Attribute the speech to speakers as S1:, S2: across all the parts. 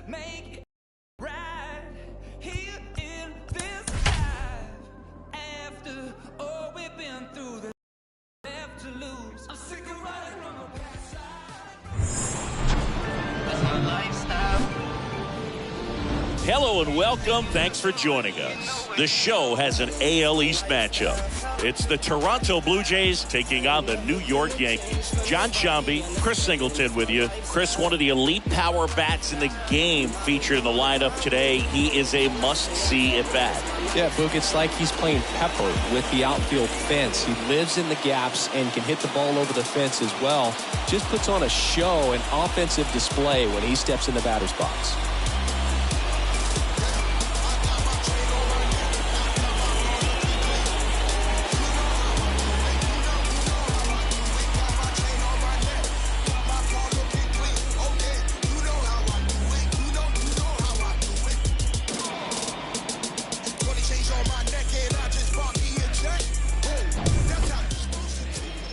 S1: make it right here in this life. After all we've been through, there's left to lose. I'm sick of running from the past side. That's my lifestyle.
S2: Hello and welcome. Thanks for joining us. The show has an AL East matchup. It's the Toronto Blue Jays taking on the New York Yankees. John Shambi, Chris Singleton with you. Chris, one of the elite power bats in the game featured in the lineup today. He is a must-see at bat.
S3: Yeah, Boog, it's like he's playing pepper with the outfield fence. He lives in the gaps and can hit the ball over the fence as well. Just puts on a show, an offensive display when he steps in the batter's box.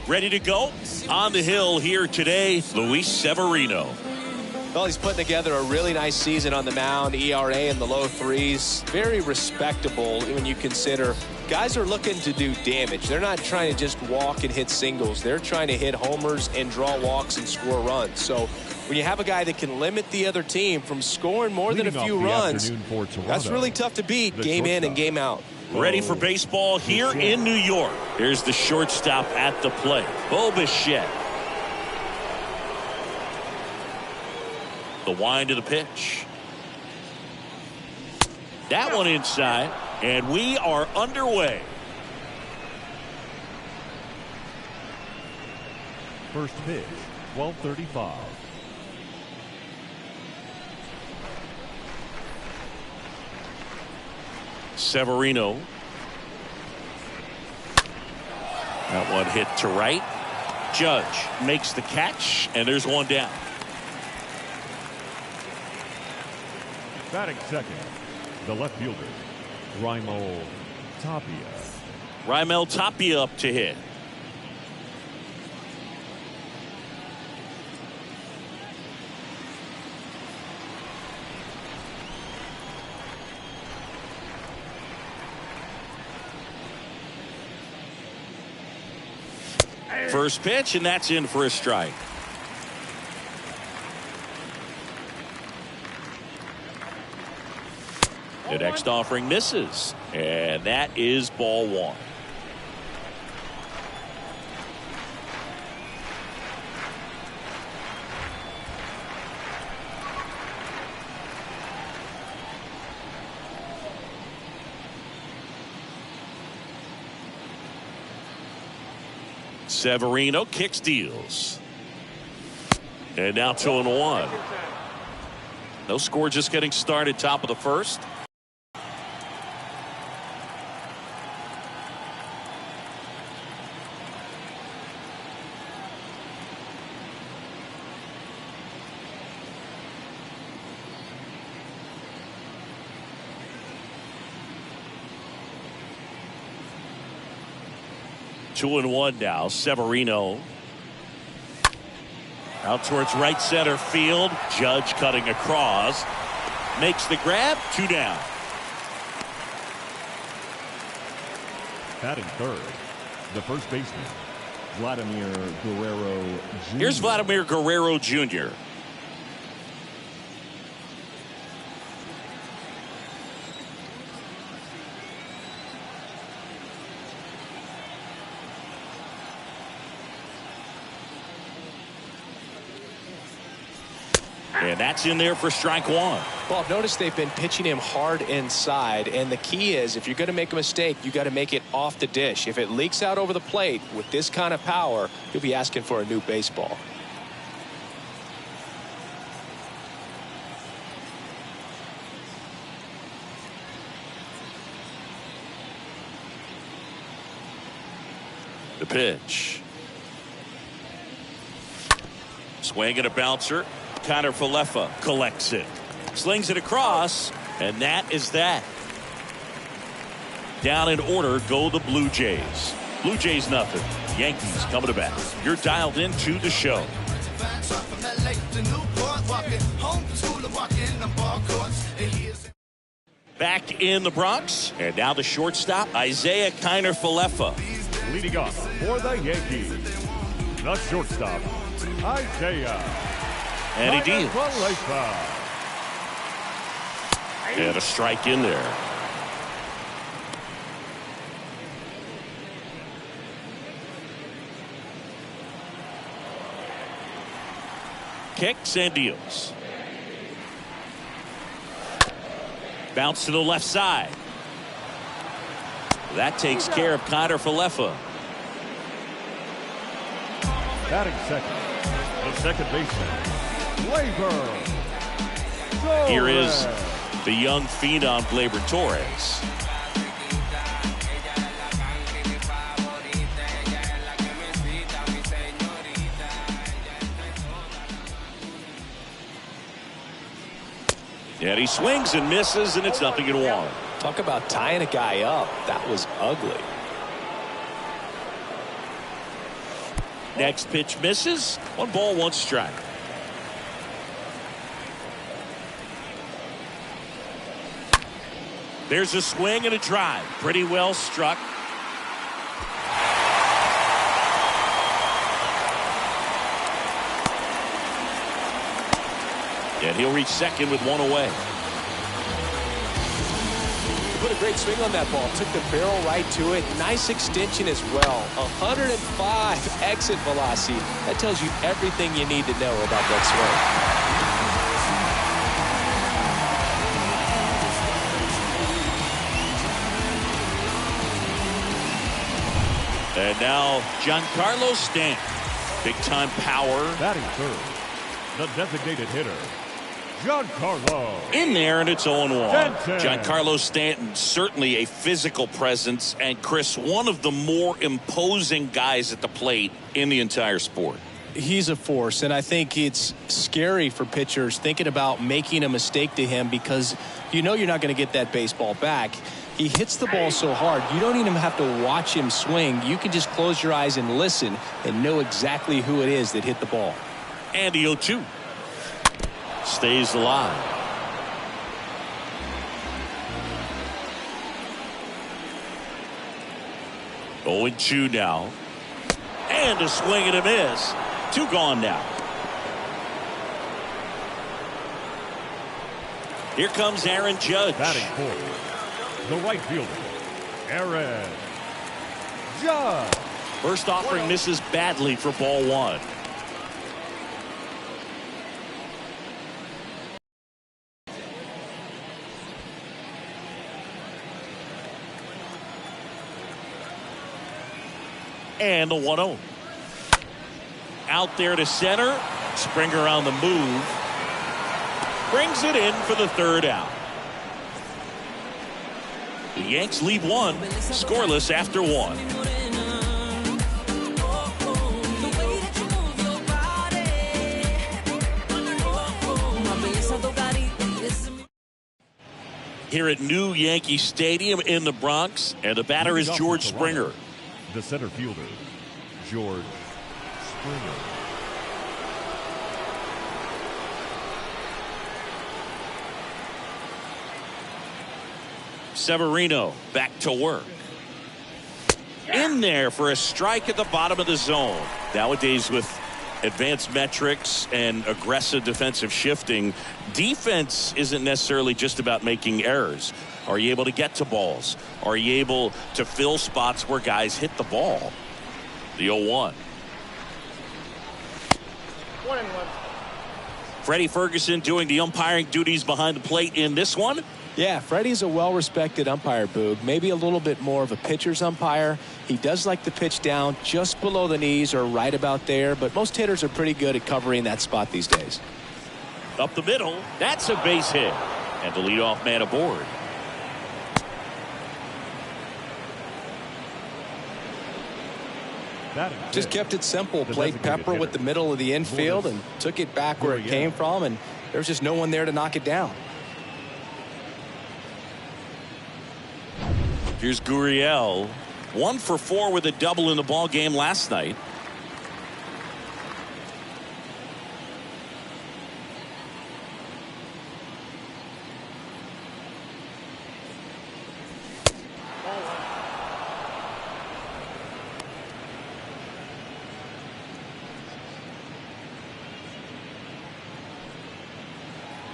S2: Ready to go on the hill here today, Luis Severino.
S3: Well, he's putting together a really nice season on the mound. ERA in the low threes. Very respectable when you consider guys are looking to do damage. They're not trying to just walk and hit singles. They're trying to hit homers and draw walks and score runs. So when you have a guy that can limit the other team from scoring more than a few runs, that's really tough to beat game in and game out.
S2: Ready for baseball here in New York. Here's the shortstop at the plate, Bo Bichette. The wind of the pitch. That one inside, and we are underway.
S4: First pitch, 12:35.
S2: Severino. That one hit to right. Judge makes the catch, and there's one down.
S4: Batting second, the left fielder, Raimel Tapia.
S2: Raimel Tapia up to hit. First pitch, and that's in for a strike. The next offering misses, and that is ball one. Severino kicks, deals. And now 2-1. No score, just getting started, top of the first. Two and one now. Severino out towards right center field. Judge cutting across, makes the grab. Two down.
S4: Batting third, the first baseman, Vladimir Guerrero Jr.
S2: Here's Vladimir Guerrero Jr. And that's in there for strike one.
S3: Well, notice they've been pitching him hard inside, and the key is if you're going to make a mistake, you got to make it off the dish. If it leaks out over the plate with this kind of power, you'll be asking for a new baseball.
S2: The pitch. Swing and a bouncer. Connor Falefa collects it. Slings it across, and that is that. Down in order go the Blue Jays. Blue Jays nothing. Yankees coming to bat. You're dialed into the show. back in the Bronx. And now the shortstop, Isaiah Kiner-Falefa.
S4: Leading off for the Yankees, the shortstop, Isaiah.
S2: And he deals.
S4: Kiner-Falefa.
S2: And a strike in there. Kicks and deals. Bounce to the left side. That takes care of Kiner-Falefa.
S4: Batting second, the second baseman, Gleyber.
S2: Here is the young phenom Gleyber Torres. And he swings and misses, and it's 0-1.
S3: Talk about tying a guy up. That was ugly.
S2: Next pitch misses. 1 ball, 1 strike. There's a swing and a drive. Pretty well struck. And he'll reach second with 1 away.
S3: Put a great swing on that ball. Took the barrel right to it. Nice extension as well. 105 exit velocity. That tells you everything you need to know about that
S2: swing. And now Giancarlo Stanton. Big time power.
S4: Batting third, the designated hitter, Giancarlo.
S2: In there, and it's 0-1.
S4: Stanton.
S2: Giancarlo Stanton, certainly a physical presence, and Chris, one of the more imposing guys at the plate in the entire sport.
S3: He's a force, and I think it's scary for pitchers thinking about making a mistake to him because you know you're not going to get that baseball back. He hits the ball so hard, you don't even have to watch him swing. You can just close your eyes and listen and know exactly who it is that hit the ball.
S2: And the 0-2. Stays alive. Oh, 0-2 now. And a swing and a miss. 2 gone now. Here comes Aaron Judge.
S4: Batting fourth, the right fielder, Aaron Judge.
S2: First offering misses badly for ball 1. And the 1-0. Out there to center. Springer on the move. Brings it in for the 3rd out. The Yanks lead 1, scoreless after 1. Here at New Yankee Stadium in the Bronx, and the batter is George Springer.
S4: The center fielder, George Springer.
S2: Severino back to work. In there for a strike at the bottom of the zone. Nowadays, with advanced metrics and aggressive defensive shifting, defense isn't necessarily just about making errors. Are you able to get to balls? Are you able to fill spots where guys hit the ball? The 0-1.
S5: 1-1.
S2: Freddie Ferguson doing the umpiring duties behind the plate in this one.
S3: Yeah, Freddie's a well-respected umpire, Boog. Maybe a little bit more of a pitcher's umpire. He does like to pitch down just below the knees or right about there, but most hitters are pretty good at covering that spot these days.
S2: Up the middle, that's a base hit. And the leadoff man aboard.
S3: Just kept it simple. Played Pepper with the middle of the infield and took it back where it came from, and there's just no one there to knock it down.
S2: Here's Gurriel, 1 for 4 with a double in the ball game last night.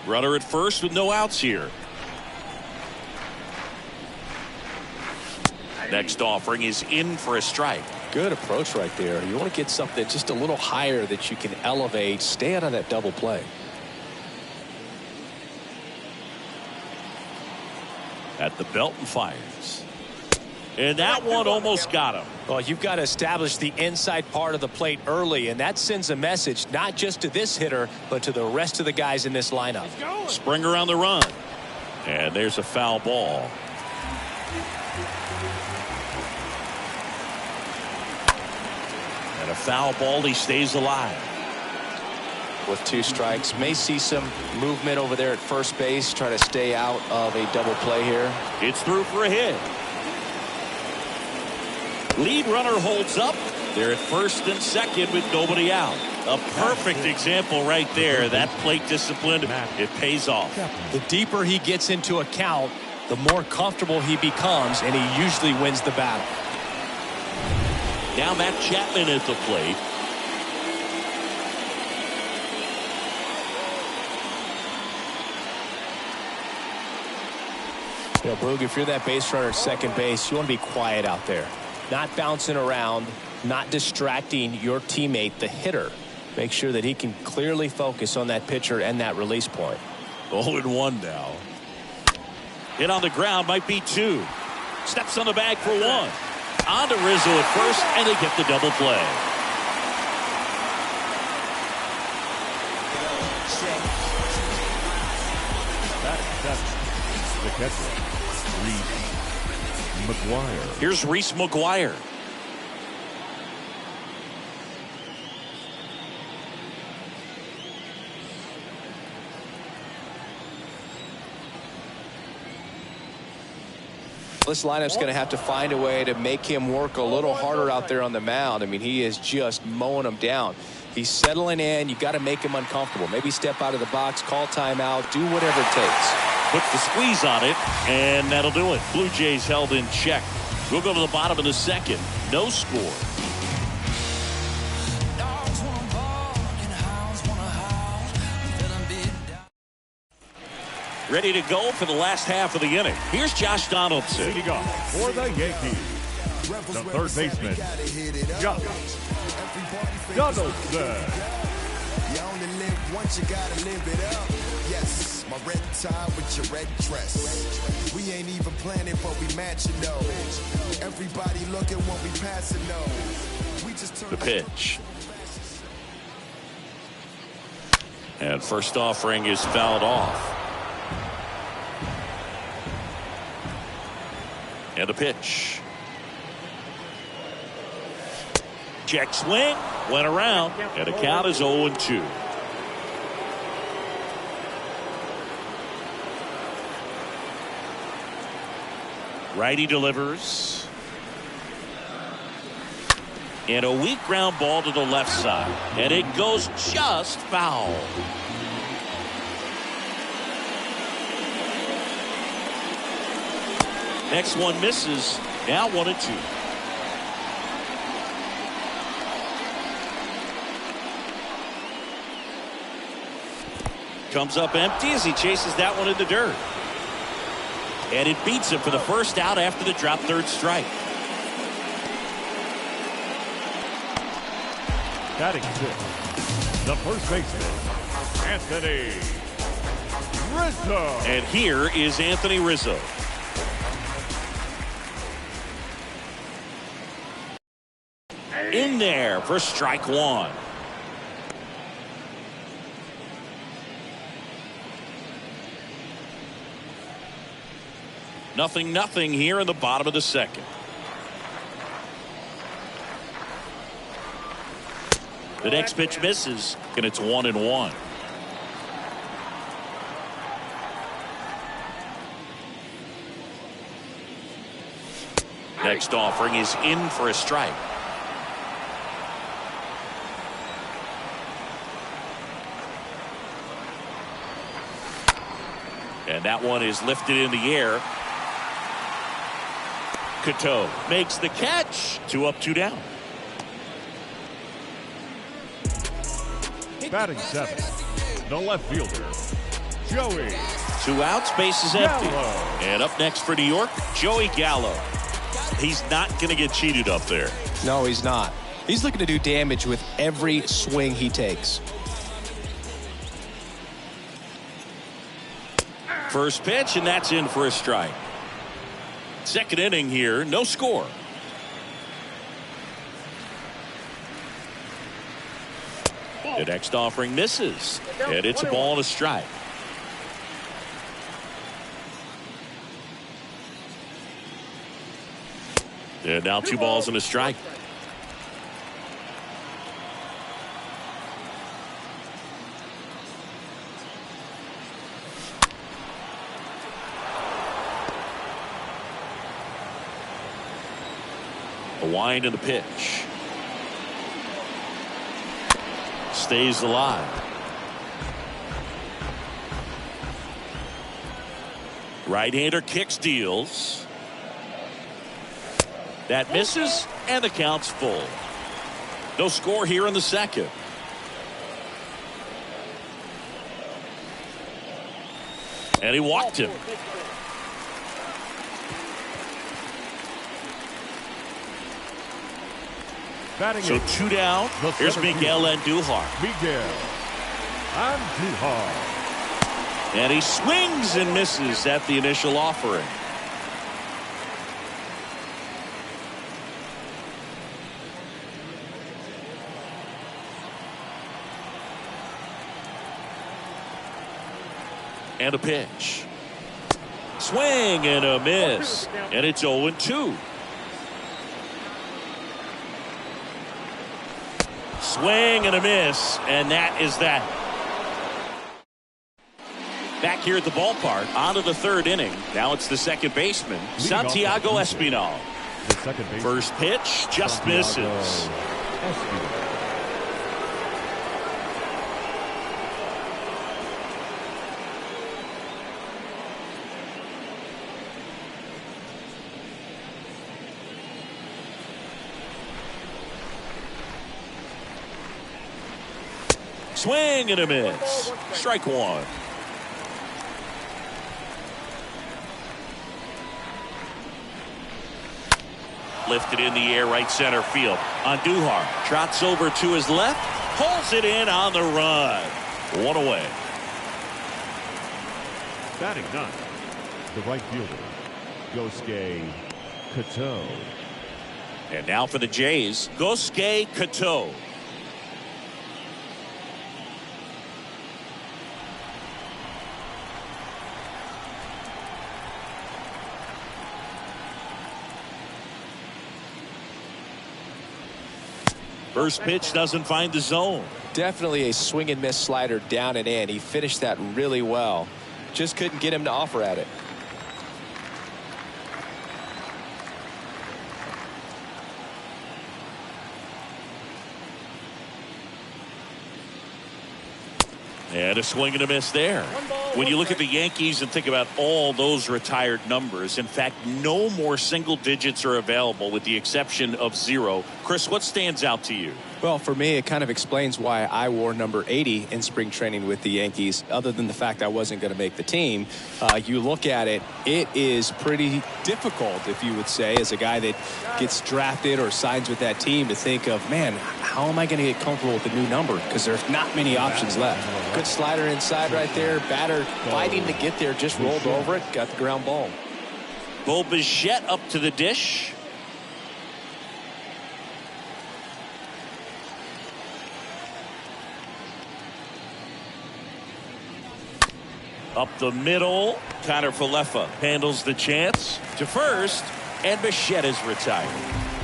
S2: Runner at first with no outs here. Next offering is in for a strike.
S3: Good approach right there. You want to get something just a little higher that you can elevate. Stay out of that double play.
S2: At the belt and fires. And that one almost got him.
S3: Well, you've got to establish the inside part of the plate early, and that sends a message not just to this hitter, but to the rest of the guys in this lineup.
S2: Springer on the run. And there's a foul ball. And a foul ball, he stays alive.
S3: With 2 strikes, may see some movement over there at first base, try to stay out of a double play here.
S2: It's through for a hit. Lead runner holds up. They're at first and second with nobody out. A perfect example right there. That plate discipline, it pays off.
S3: The deeper he gets into a count, the more comfortable he becomes, and he usually wins the battle.
S2: Now Matt Chapman at the plate.
S3: You know, Boog, if you're that base runner at second base, you want to be quiet out there. Not bouncing around, not distracting your teammate, the hitter. Make sure that he can clearly focus on that pitcher and that release point.
S2: 0-1 now. Hit on the ground, might be 2. Steps on the bag for 1. On to Rizzo at first, and they get the double play.
S4: That's the catcher, Reese McGuire.
S2: Here's Reese McGuire.
S3: This lineup's going to have to find a way to make him work a little harder out there on the mound. I mean, he is just mowing them down. He's settling in. You got to make him uncomfortable. Maybe step out of the box, call timeout, do whatever it takes.
S2: Puts the squeeze on it, and that'll do it. Blue Jays held in check. We'll go to the bottom of the second. No score.
S1: Dogs wanna bark and hounds wanna howl. Let 'em be down.
S2: Ready to go for the last half of the inning. Here's Josh Donaldson.
S4: Leading off for the Yankees, the third baseman, Josh Donaldson.
S5: You only live once, you gotta live it up. Yes, my red tie with your red dress. We ain't even planning, but we matching though. Everybody looking when we passing though. We just turn
S2: The pitch. And first offering is fouled off. And the pitch. Check swing. Went around. And the count is 0-2. Righty delivers. And a weak ground ball to the left side. And it goes just foul. Next one misses. Now 1-2. Comes up empty as he chases that one in the dirt. And it beats him for the first out after the drop third strike.
S4: Batting 6, the first baseman, Anthony Rizzo.
S2: And here is Anthony Rizzo. In there for strike 1. Nothing here in the bottom of the second. The next pitch misses, and it's 1-1. Next offering is in for a strike. And that one is lifted in the air. Cato makes the catch. 2 up, 2 down.
S4: Batting 7, the left fielder, Joey
S2: 2 outs, base is empty.
S4: Gallo.
S2: And up next for New York, Joey Gallo. He's not going to get cheated up there.
S3: No, he's not. He's looking to do damage with every swing he takes.
S2: First pitch, and that's in for a strike. Second inning here, no score. The next offering misses, and it's a ball and a strike. And now 2 balls and a strike. A wind and a pitch. Stays alive. Right-hander kicks, deals. That misses, and the count's full. No score here in the second. And he walked him. So 2 down. Here's Miguel Andujar.
S4: Miguel Andujar.
S2: And he swings and misses at the initial offering. And a pitch. Swing and a miss. And it's 0-2. Swing and a miss. And that is that. Back here at the ballpark, on to the third inning. Now it's the second baseman, Santiago Espinal. First pitch just misses. Swing and a miss. Strike 1. Lifted in the air, right center field. Andujar trots over to his left, pulls it in on the run. 1 away.
S4: Batting 9, the right fielder, Yosuke Kato.
S2: And now for the Jays, Yosuke Kato. First pitch doesn't find the zone.
S3: Definitely a swing and miss slider down and in. He finished that really well. Just couldn't get him to offer at it.
S2: And a swing and a miss there. When you look at the Yankees and think about all those retired numbers, in fact, no more single digits are available with the exception of 0. Chris, what stands out to you?
S3: Well, for me, it kind of explains why I wore number 80 in spring training with the Yankees, other than the fact I wasn't going to make the team. You look at it, it is pretty difficult, if you would say, as a guy that gets drafted or signs with that team, to think of, man, how am I going to get comfortable with the new number? Because there's not many options left. Good slider inside right there. Batter fighting to get there, just rolled over it, got the ground ball.
S2: Bo Bichette up to the dish. Up the middle, Connor Falefa handles the chance to first, and Bichette is retired.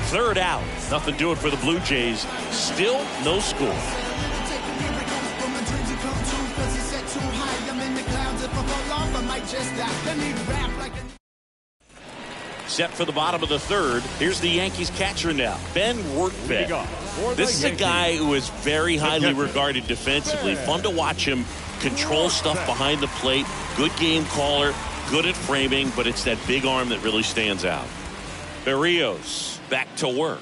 S2: Third out, nothing doing for the Blue Jays. Still no score. Set for the bottom of the third. Here's the Yankees catcher now, Ben Workbeck. This is a guy who is very highly regarded defensively. Fun to watch him control stuff behind the plate. Good game caller, good at framing, but it's that big arm that really stands out. Berrios back to work.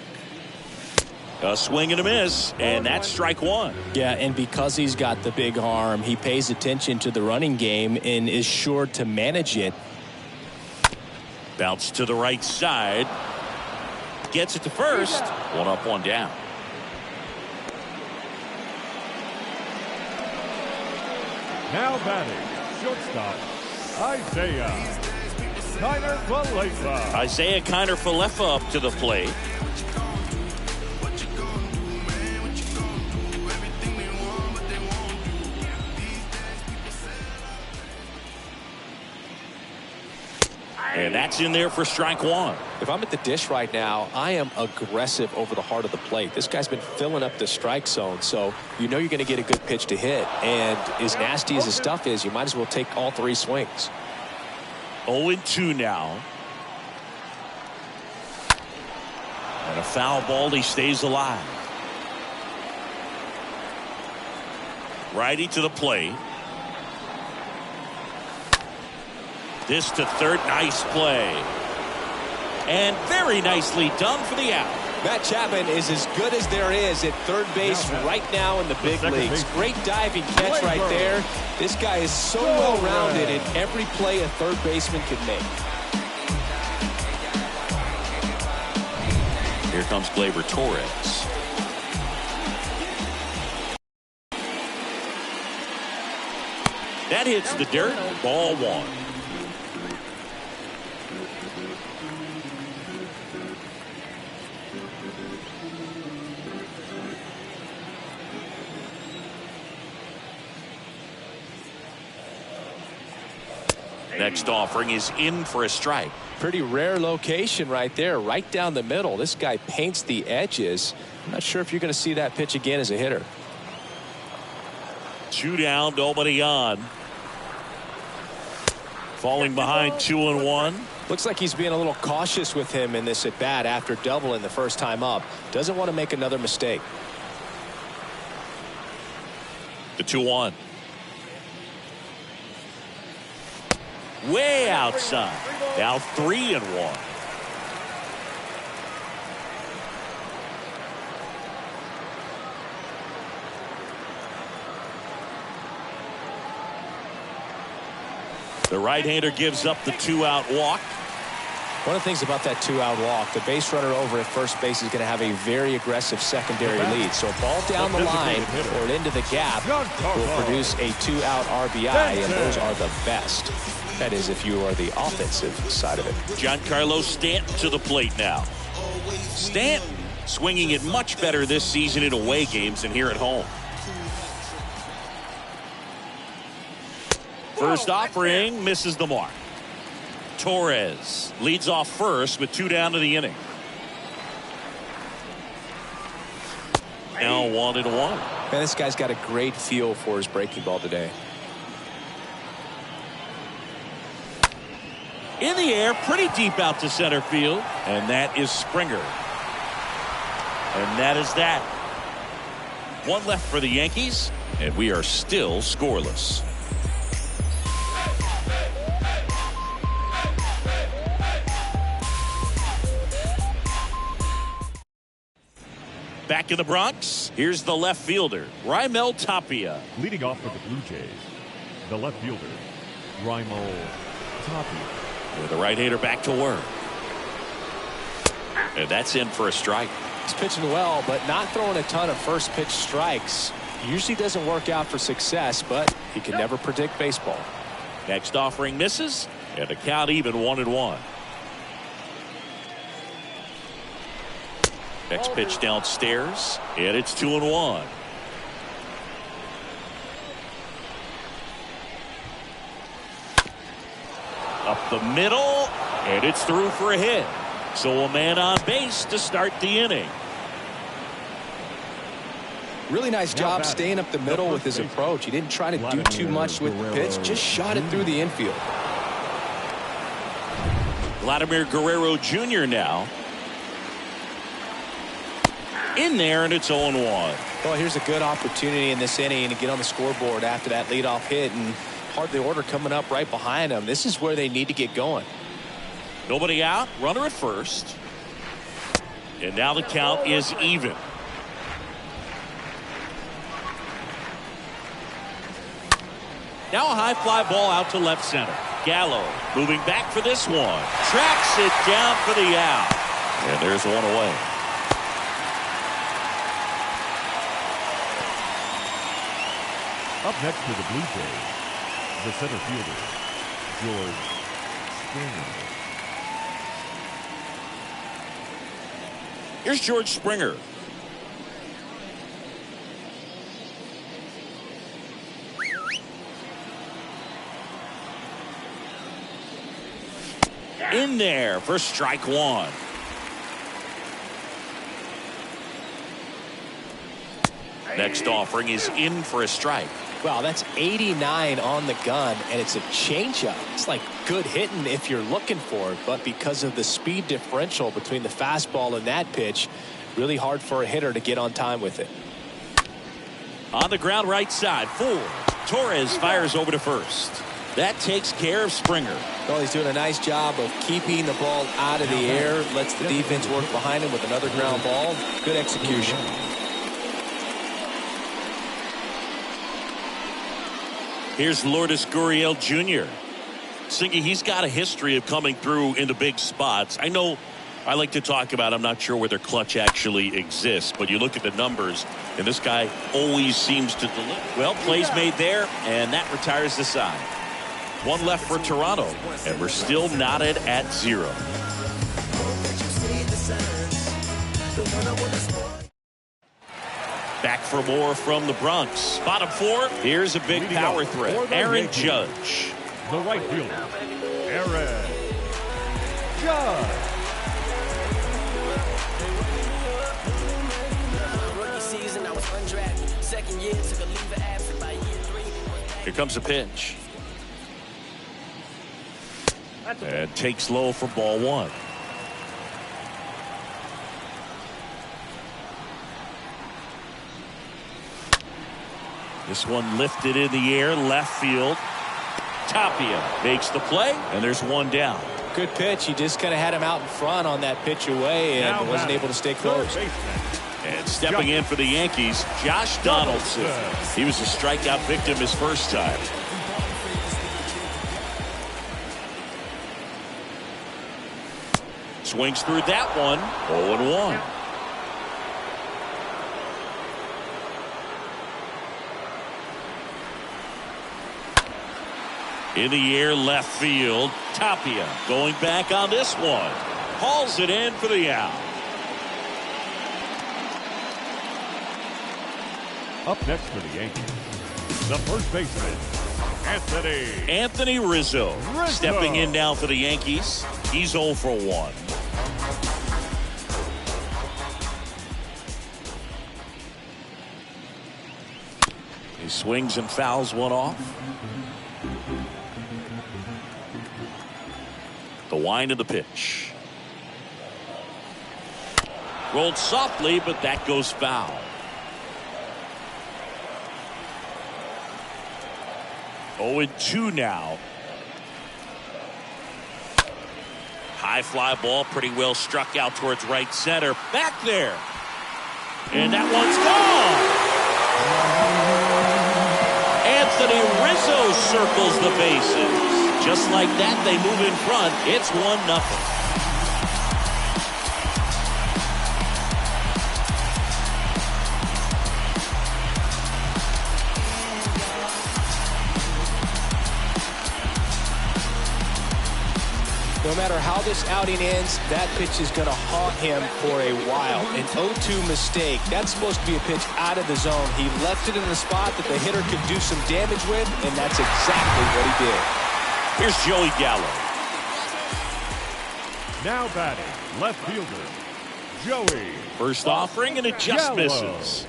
S2: A swing and a miss, and that's strike one.
S3: Yeah, and because he's got the big arm, he pays attention to the running game and is sure to manage it.
S2: Bounce to the right side. Gets it to first. One up, one down.
S4: Now batting, shortstop, Isaiah Kiner-Falefa.
S2: Isaiah Kiner-Falefa up to the plate. And that's in there for strike one.
S3: If I'm at the dish right now, I am aggressive over the heart of the plate. This guy's been filling up the strike zone, so you know you're going to get a good pitch to hit. And as nasty as his stuff is, you might as well take all three swings.
S2: 0-2 now. And a foul ball, he stays alive. Righty to the plate. This to third, nice play. And very nicely done for the out.
S3: Matt Chapman is as good as there is at third base right now in the big leagues. Great diving catch right there. This guy is so well-rounded in every play a third baseman can make.
S2: Here comes Gleyber Torres. That hits the dirt. Ball one. Next offering is in for a strike.
S3: Pretty rare location right there, right down the middle. This guy paints the edges. I'm not sure if you're going to see that pitch again as a hitter.
S2: 2 down, nobody on. Falling behind 2-1.
S3: Looks like he's being a little cautious with him in this at bat after doubling the first time up. Doesn't want to make another mistake.
S2: The 2-1. Way outside. Now 3-1. The right-hander gives up the 2-out walk.
S3: One of the things about that 2-out walk, the base runner over at first base is going to have a very aggressive secondary lead. So a ball down the line or into the gap will produce a 2-out RBI, and those are the best. That is, if you are the offensive side of it.
S2: Giancarlo Stanton to the plate now. Stanton swinging it much better this season in away games than here at home. First offering misses the mark. Torres leads off first with 2 down to the inning. Now 1-1.
S3: Man, this guy's got a great feel for his breaking ball today.
S2: In the air, pretty deep out to center field. And that is Springer. And that is that. 1 left for the Yankees, and we are still scoreless. Back in the Bronx, here's the left fielder, Raimel Tapia.
S4: Leading off for the Blue Jays, the left fielder, Raimel Tapia.
S2: With the right-hander back to work. And that's in for a strike.
S3: He's pitching well, but not throwing a ton of first pitch strikes. Usually doesn't work out for success, but he can never predict baseball.
S2: Next offering misses, and the count even 1-1. Next pitch downstairs, and it's 2-1. Up the middle, and it's through for a hit. So a man on base to start the inning.
S3: Really nice job staying up the middle with his approach. He didn't try to do too much with the pitch, just shot it through the infield.
S2: Vladimir Guerrero Jr. now. In there, and it's 0-1.
S3: Well, here's a good opportunity in this inning to get on the scoreboard after that leadoff hit, and part of the order coming up right behind them. This is where they need to get going.
S2: Nobody out, runner at first. And now the count is even. Now a high fly ball out to left center. Gallo moving back for this one. Tracks it down for the out. And there's one away.
S4: Up next for the Blue Jays, the center fielder, George Springer.
S2: Here's George Springer. In there for strike one. Next offering is in for a strike.
S3: Wow, that's 89 on the gun, and it's a changeup. It's like good hitting if you're looking for it, but because of the speed differential between the fastball and that pitch, really hard for a hitter to get on time with it.
S2: On the ground right side, full. Torres fires over to first. That takes care of Springer.
S3: Well, he's doing a nice job of keeping the ball out of the air, lets the defense work behind him with another ground ball. Good execution.
S2: Here's Lourdes Gurriel Jr. Singy, he's got a history of coming through in the big spots. I know I like to talk about, I'm not sure whether clutch actually exists, but you look at the numbers, and this guy always seems to deliver. Well, plays made there, and that retires the side. One left for Toronto, and we're still knotted at 0. Back for more from the Bronx. Bottom 4. Here's a big power threat. Aaron Judge.
S4: The right fielder, Aaron Judge.
S2: Here comes a pitch. And takes low for ball 1. This one lifted in the air, left field. Tapia makes the play, and there's one down.
S3: Good pitch. He just kind of had him out in front on that pitch away and wasn't able to stay close.
S2: And stepping in for the Yankees, Josh Donaldson. He was a strikeout victim his first time. Swings through that one. 0-1. In the air, left field. Tapia going back on this one. Hauls it in for the out.
S4: Up next for the Yankees, the first baseman,
S2: Anthony Rizzo. Stepping in now for the Yankees. He's 0 for 1. He swings and fouls one off. The wind of the pitch. Rolled softly, but that goes foul. 0-2 now. High fly ball, pretty well struck out towards right center. Back there. And that one's gone. Anthony Rizzo circles the bases. Just like that, they move in front. It's 1-0.
S3: No matter how this outing ends, that pitch is going to haunt him for a while. An 0-2 mistake. That's supposed to be a pitch out of the zone. He left it in the spot that the hitter could do some damage with, and that's exactly what he did.
S2: Here's Joey Gallo.
S4: now batting, left fielder, Joey.
S2: First offering, and it just
S4: Gallo.
S2: misses.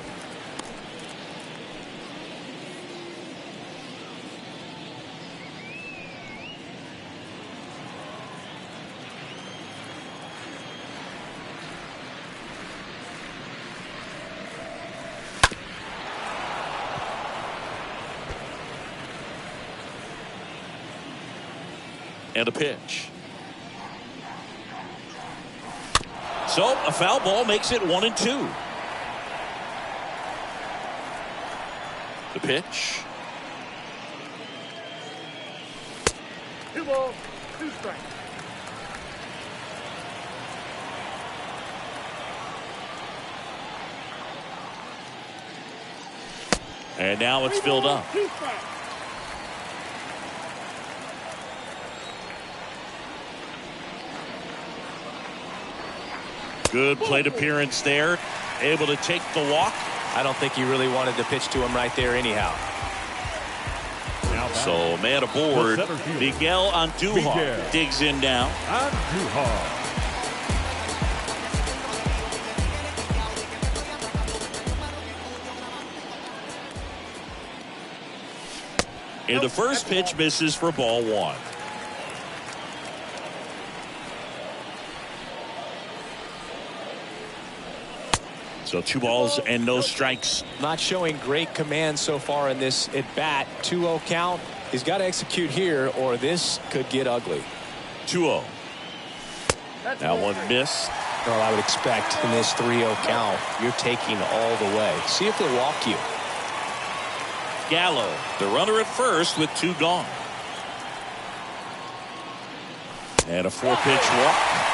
S2: And a pitch. So a foul ball makes it 1-2. The pitch.
S4: 2 balls, 2 strikes.
S2: And now it's filled up.
S4: 2 strikes.
S2: Good plate appearance there. Able to take the walk.
S3: I don't think he really wanted to pitch to him right there anyhow.
S2: So man aboard. Miguel Andujar digs in now.
S4: Andujar.
S2: And the first pitch misses for ball 1. So 2 balls and no strikes.
S3: Not showing great command so far in this at bat. 2-0 count. He's got to execute here or this could get ugly.
S2: 2-0. That one missed.
S3: Well, I would expect in this 3-0 count, you're taking all the way. See if they walk you.
S2: Gallo, the runner at first with 2 gone. And a 4-pitch walk.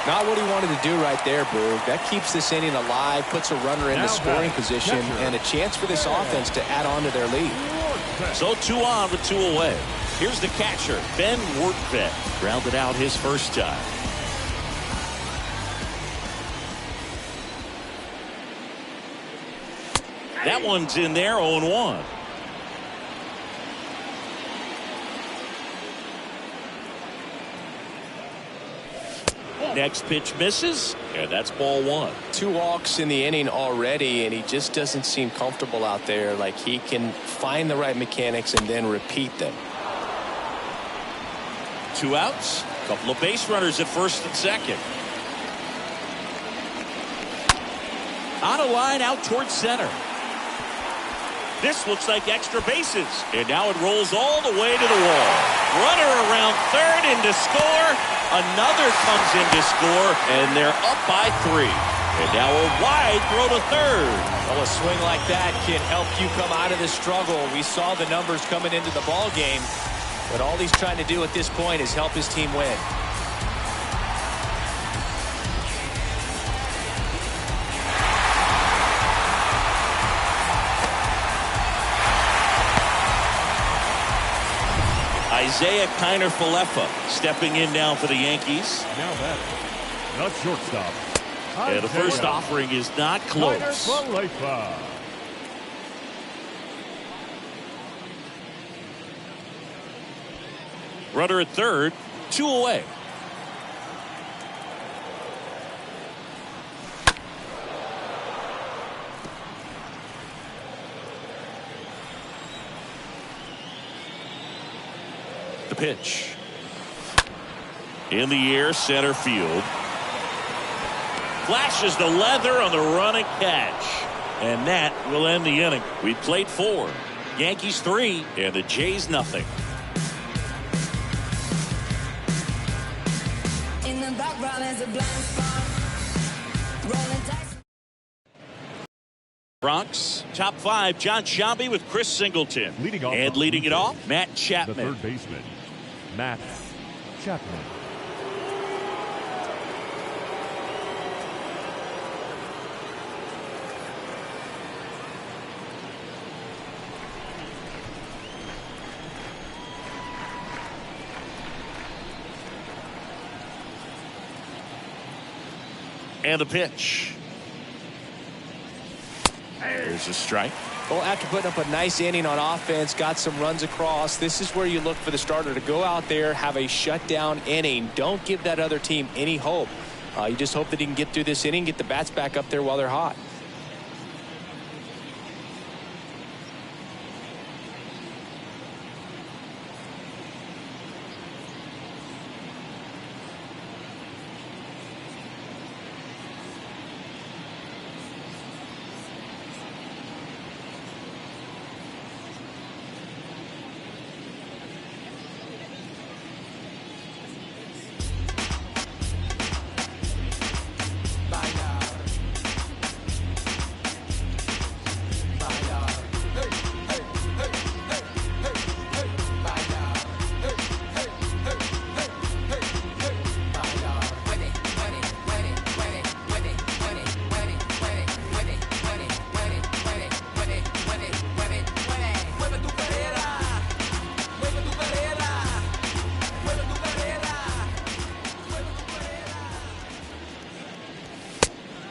S3: Not what he wanted to do right there, Boog. That keeps this inning alive, puts a runner in the scoring position, and a chance for this offense to add on to their lead.
S2: So 2 on with 2 away. Here's the catcher, Ben Wortvet. Grounded out his first time. That one's in there, 0-1. Next pitch misses, and that's ball 1.
S3: 2 walks in the inning already, and he just doesn't seem comfortable out there. Like he can find the right mechanics and then repeat them.
S2: 2 outs, a couple of base runners at first and second. On a line out towards center. This looks like extra bases. And now it rolls all the way to the wall. Runner around third in to score. Another comes in to score, and they're up by 3. And now a wide throw to third.
S3: Well, a swing like that can help you come out of the struggle. We saw the numbers coming into the ball game, but all he's trying to do at this point is help his team win.
S2: Isaiah Kiner-Falefa stepping in now for the Yankees.
S4: Now that, the shortstop.
S2: And the first offering is not close.
S4: Kiner-Falefa.
S2: Runner at third, 2 away. The pitch. In the air, center field. Flashes the leather on the running catch. And that will end the inning. We played 4. Yankees 3 and the Jays nothing.
S1: In the background is a blind spot. Rolling dice.
S2: Bronx, top 5, John Sciambi with Chris Singleton.
S4: Leading off
S2: and leading it off, Matt
S4: the
S2: Chapman.
S4: third baseman, Matt Chapman.
S2: And the pitch. There's a strike.
S3: Well, after putting up a nice inning on offense, got some runs across, this is where you look for the starter to go out there, have a shutdown inning. Don't give that other team any hope. You just hope that he can get through this inning, get the bats back up there while they're hot.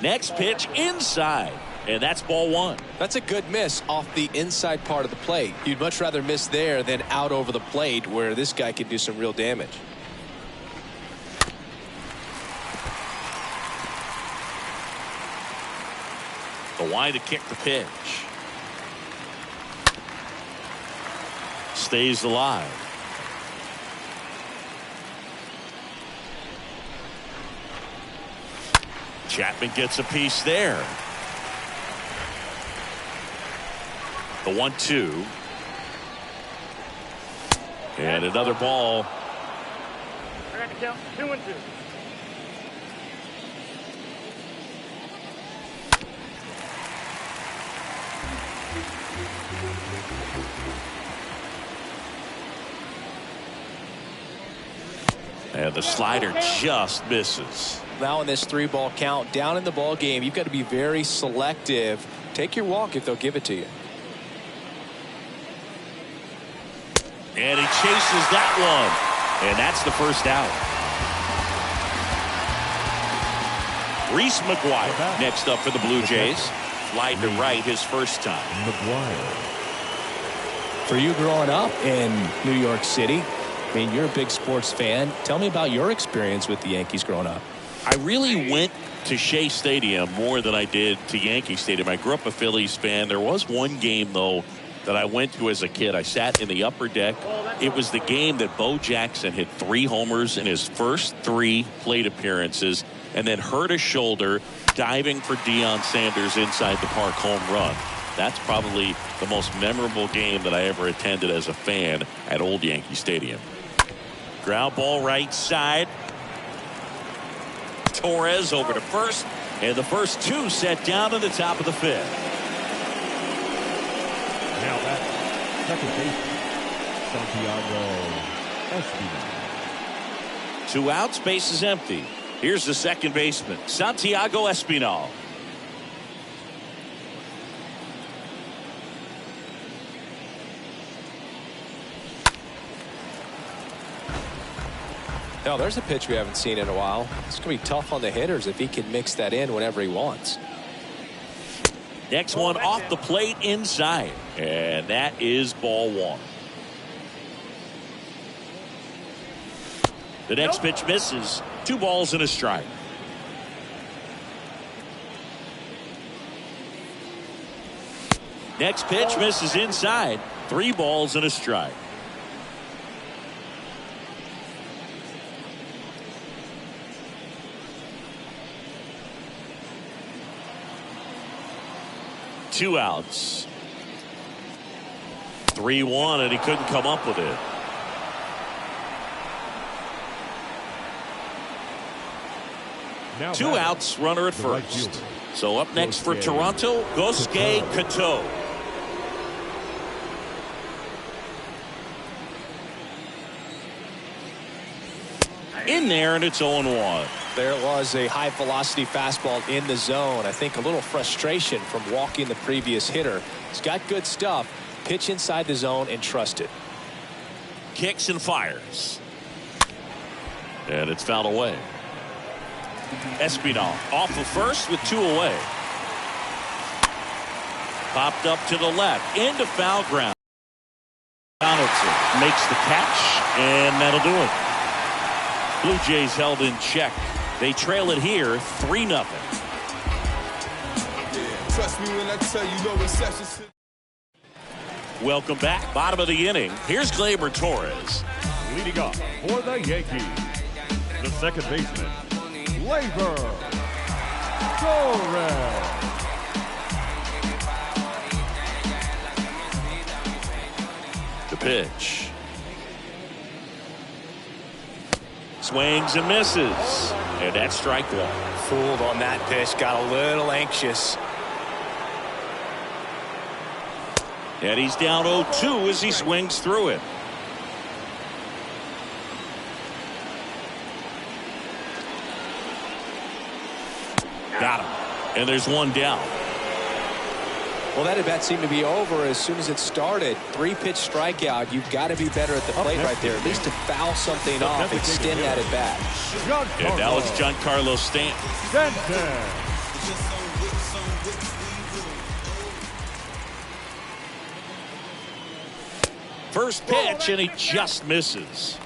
S2: Next pitch inside, and that's ball one.
S3: That's a good miss off the inside part of the plate. You'd much rather miss there than out over the plate where this guy can do some real damage.
S2: The wide to kick the pitch. Stays alive. Chapman gets a piece there. The 1-2. And another ball.
S6: I got to count 2-2.
S2: And the slider just misses.
S3: Now in this 3-ball count, down in the ball game, you've got to be very selective. Take your walk if they'll give it to you.
S2: And he chases that one. And that's the first out. Reese McGuire next up for the Blue Jays. Flied to right his first time.
S4: McGuire.
S7: For you growing up in New York City, I mean, you're a big sports fan. Tell me about your experience with the Yankees growing up.
S2: I really went to Shea Stadium more than I did to Yankee Stadium. I grew up a Phillies fan. There was one game, though, that I went to as a kid. I sat in the upper deck. It was the game that Bo Jackson hit 3 homers in his first 3 plate appearances and then hurt his shoulder diving for Deion Sanders inside the park home run. That's probably the most memorable game that I ever attended as a fan at Old Yankee Stadium. Ground ball right side. Torres over to first, and the first 2 set down to the top of the 5th.
S4: Now that's second baseman, Santiago Espinal.
S2: 2 outs, base is empty. Here's the second baseman, Santiago Espinal.
S3: Now there's a pitch we haven't seen in a while. It's going to be tough on the hitters if he can mix that in whenever he wants.
S2: Next one off the plate inside, and that is ball 1. The next pitch misses. 2 balls and a strike. Next pitch misses inside. 3 balls and a strike. Two outs. 3-1, and he couldn't come up with it.
S4: Now
S2: 2 outs, runner at
S4: the right
S2: first.
S4: fielder.
S2: So up next for Toronto, Gosuke Kato. In there, and it's 0-1.
S3: There was a high velocity fastball in the zone. I think a little frustration from walking the previous hitter. He's got good stuff. Pitch inside the zone and trust it.
S2: Kicks and fires. And it's fouled away. Espinal off of first with 2 away. Popped up to the left into foul ground. Donaldson makes the catch, and that'll do it. Blue Jays held in check. They trail it here 3-0.
S5: Trust me when I tell you no exceptions.
S2: Welcome back. Bottom of the inning. Here's Gleyber Torres.
S4: Leading off for the Yankees, the second baseman, Gleyber Torres.
S2: The pitch. Swings and misses. And that's strike 1.
S7: Fooled on that pitch, got a little anxious.
S2: And he's down 0-2 as he swings through it. Got him. And there's 1 down.
S3: Well, that at bat seemed to be over as soon as it started. 3-pitch strikeout. You've got to be better at the plate right there, at least to foul something off, extend that at bat.
S2: And now it's Giancarlo Stanton. First pitch, and he just misses.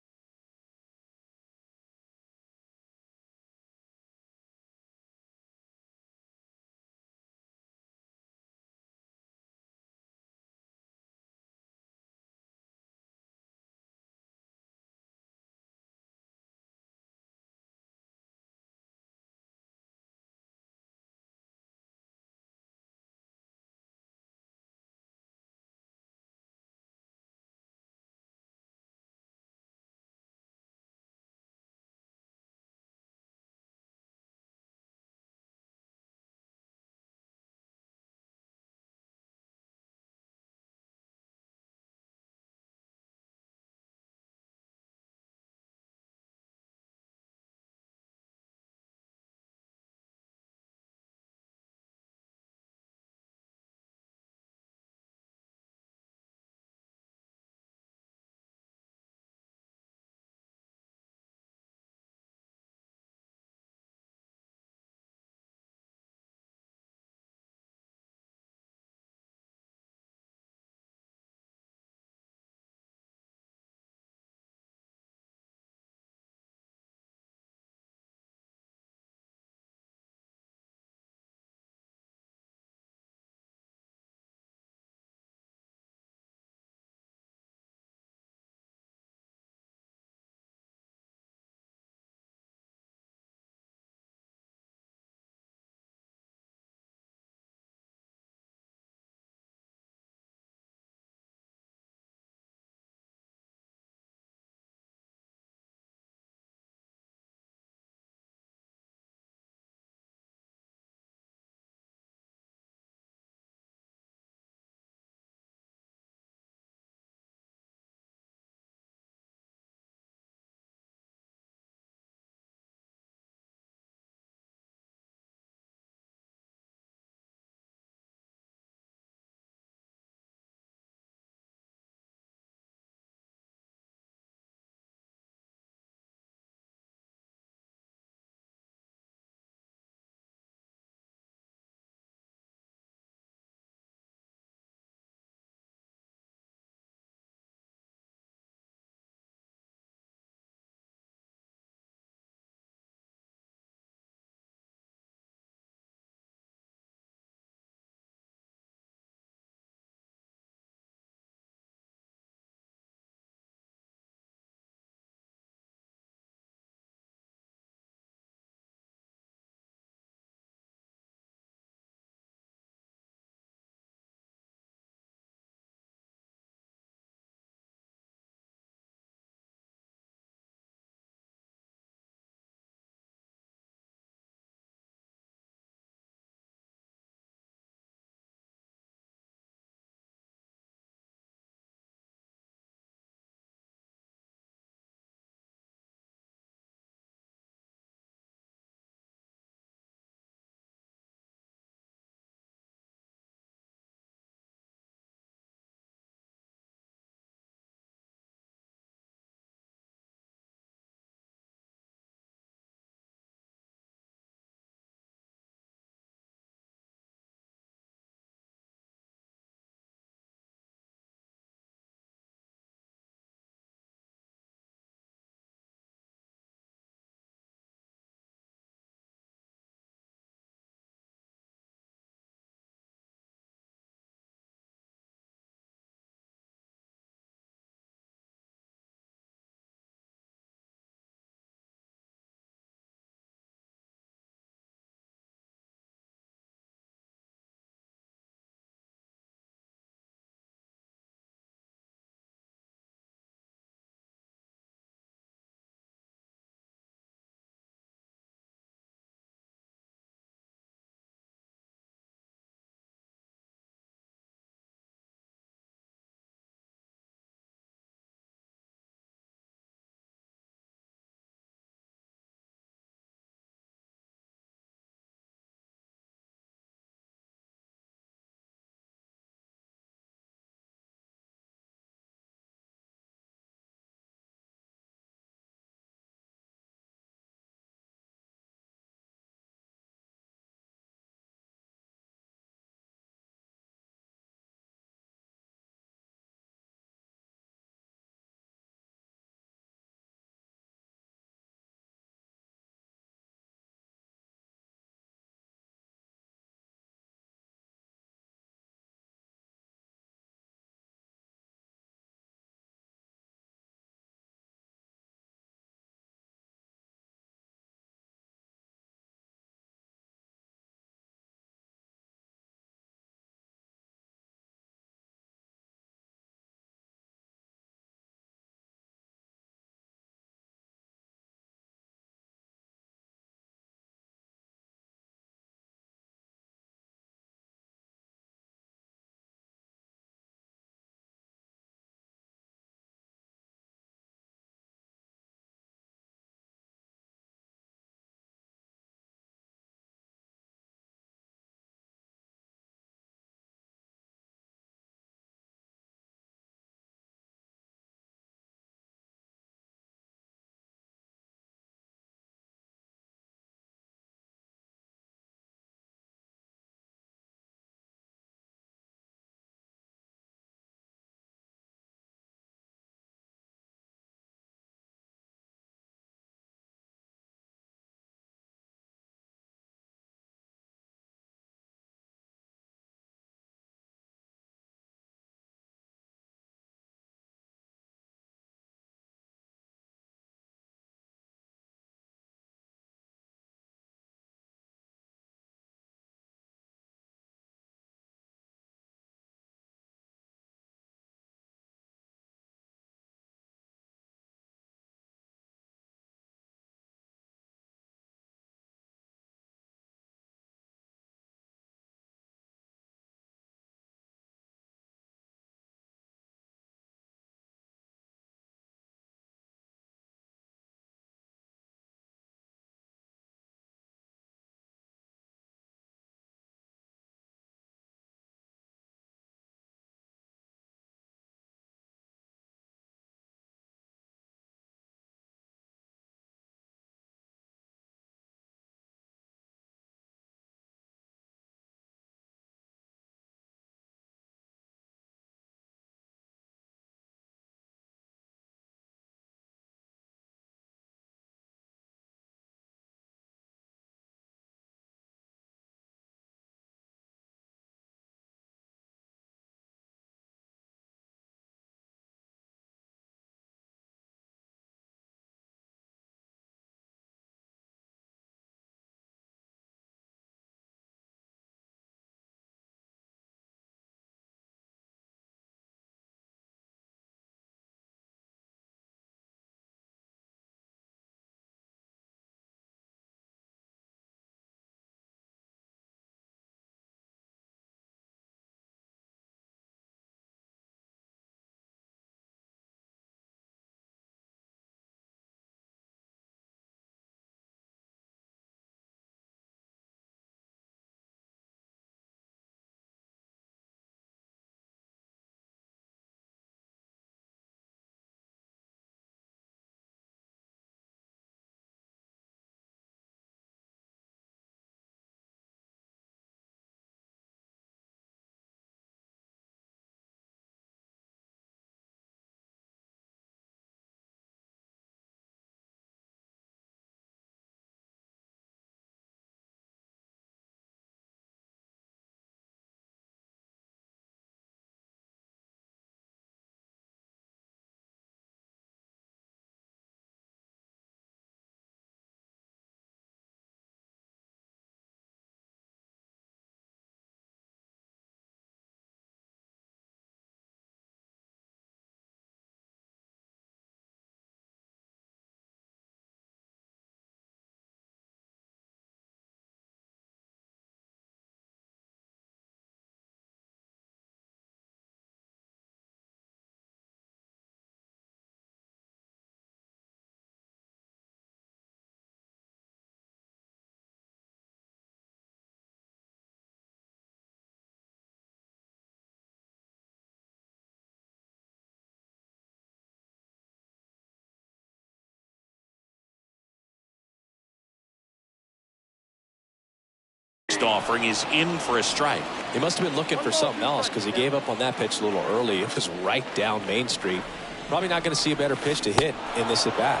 S2: next offering is in for a strike.
S3: He must have been looking for something else because he gave up on that pitch a little early. It was right down Main Street. Probably not going to see a better pitch to hit in this at bat.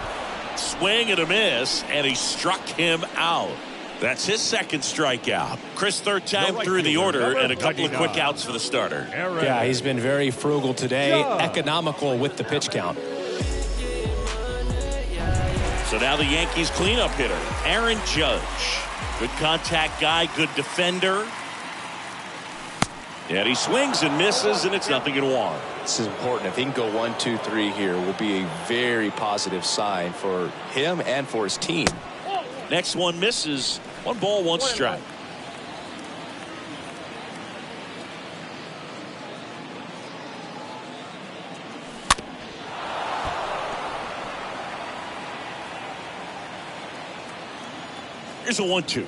S2: Swing and a miss, and he struck him out. That's his second strikeout. Chris, third time through the order, and a couple of quick outs for the starter.
S7: Yeah, he's been very frugal today, economical with the pitch count.
S2: So now the Yankees cleanup hitter, Aaron Judge. Good contact guy, good defender. And he swings and misses, and it's 0-1.
S3: This is important. If he can go 1, 2, 3 here, will be a very positive sign for him and for his team.
S2: Next one misses. 1 ball, 1 strike. Here's a 1-2.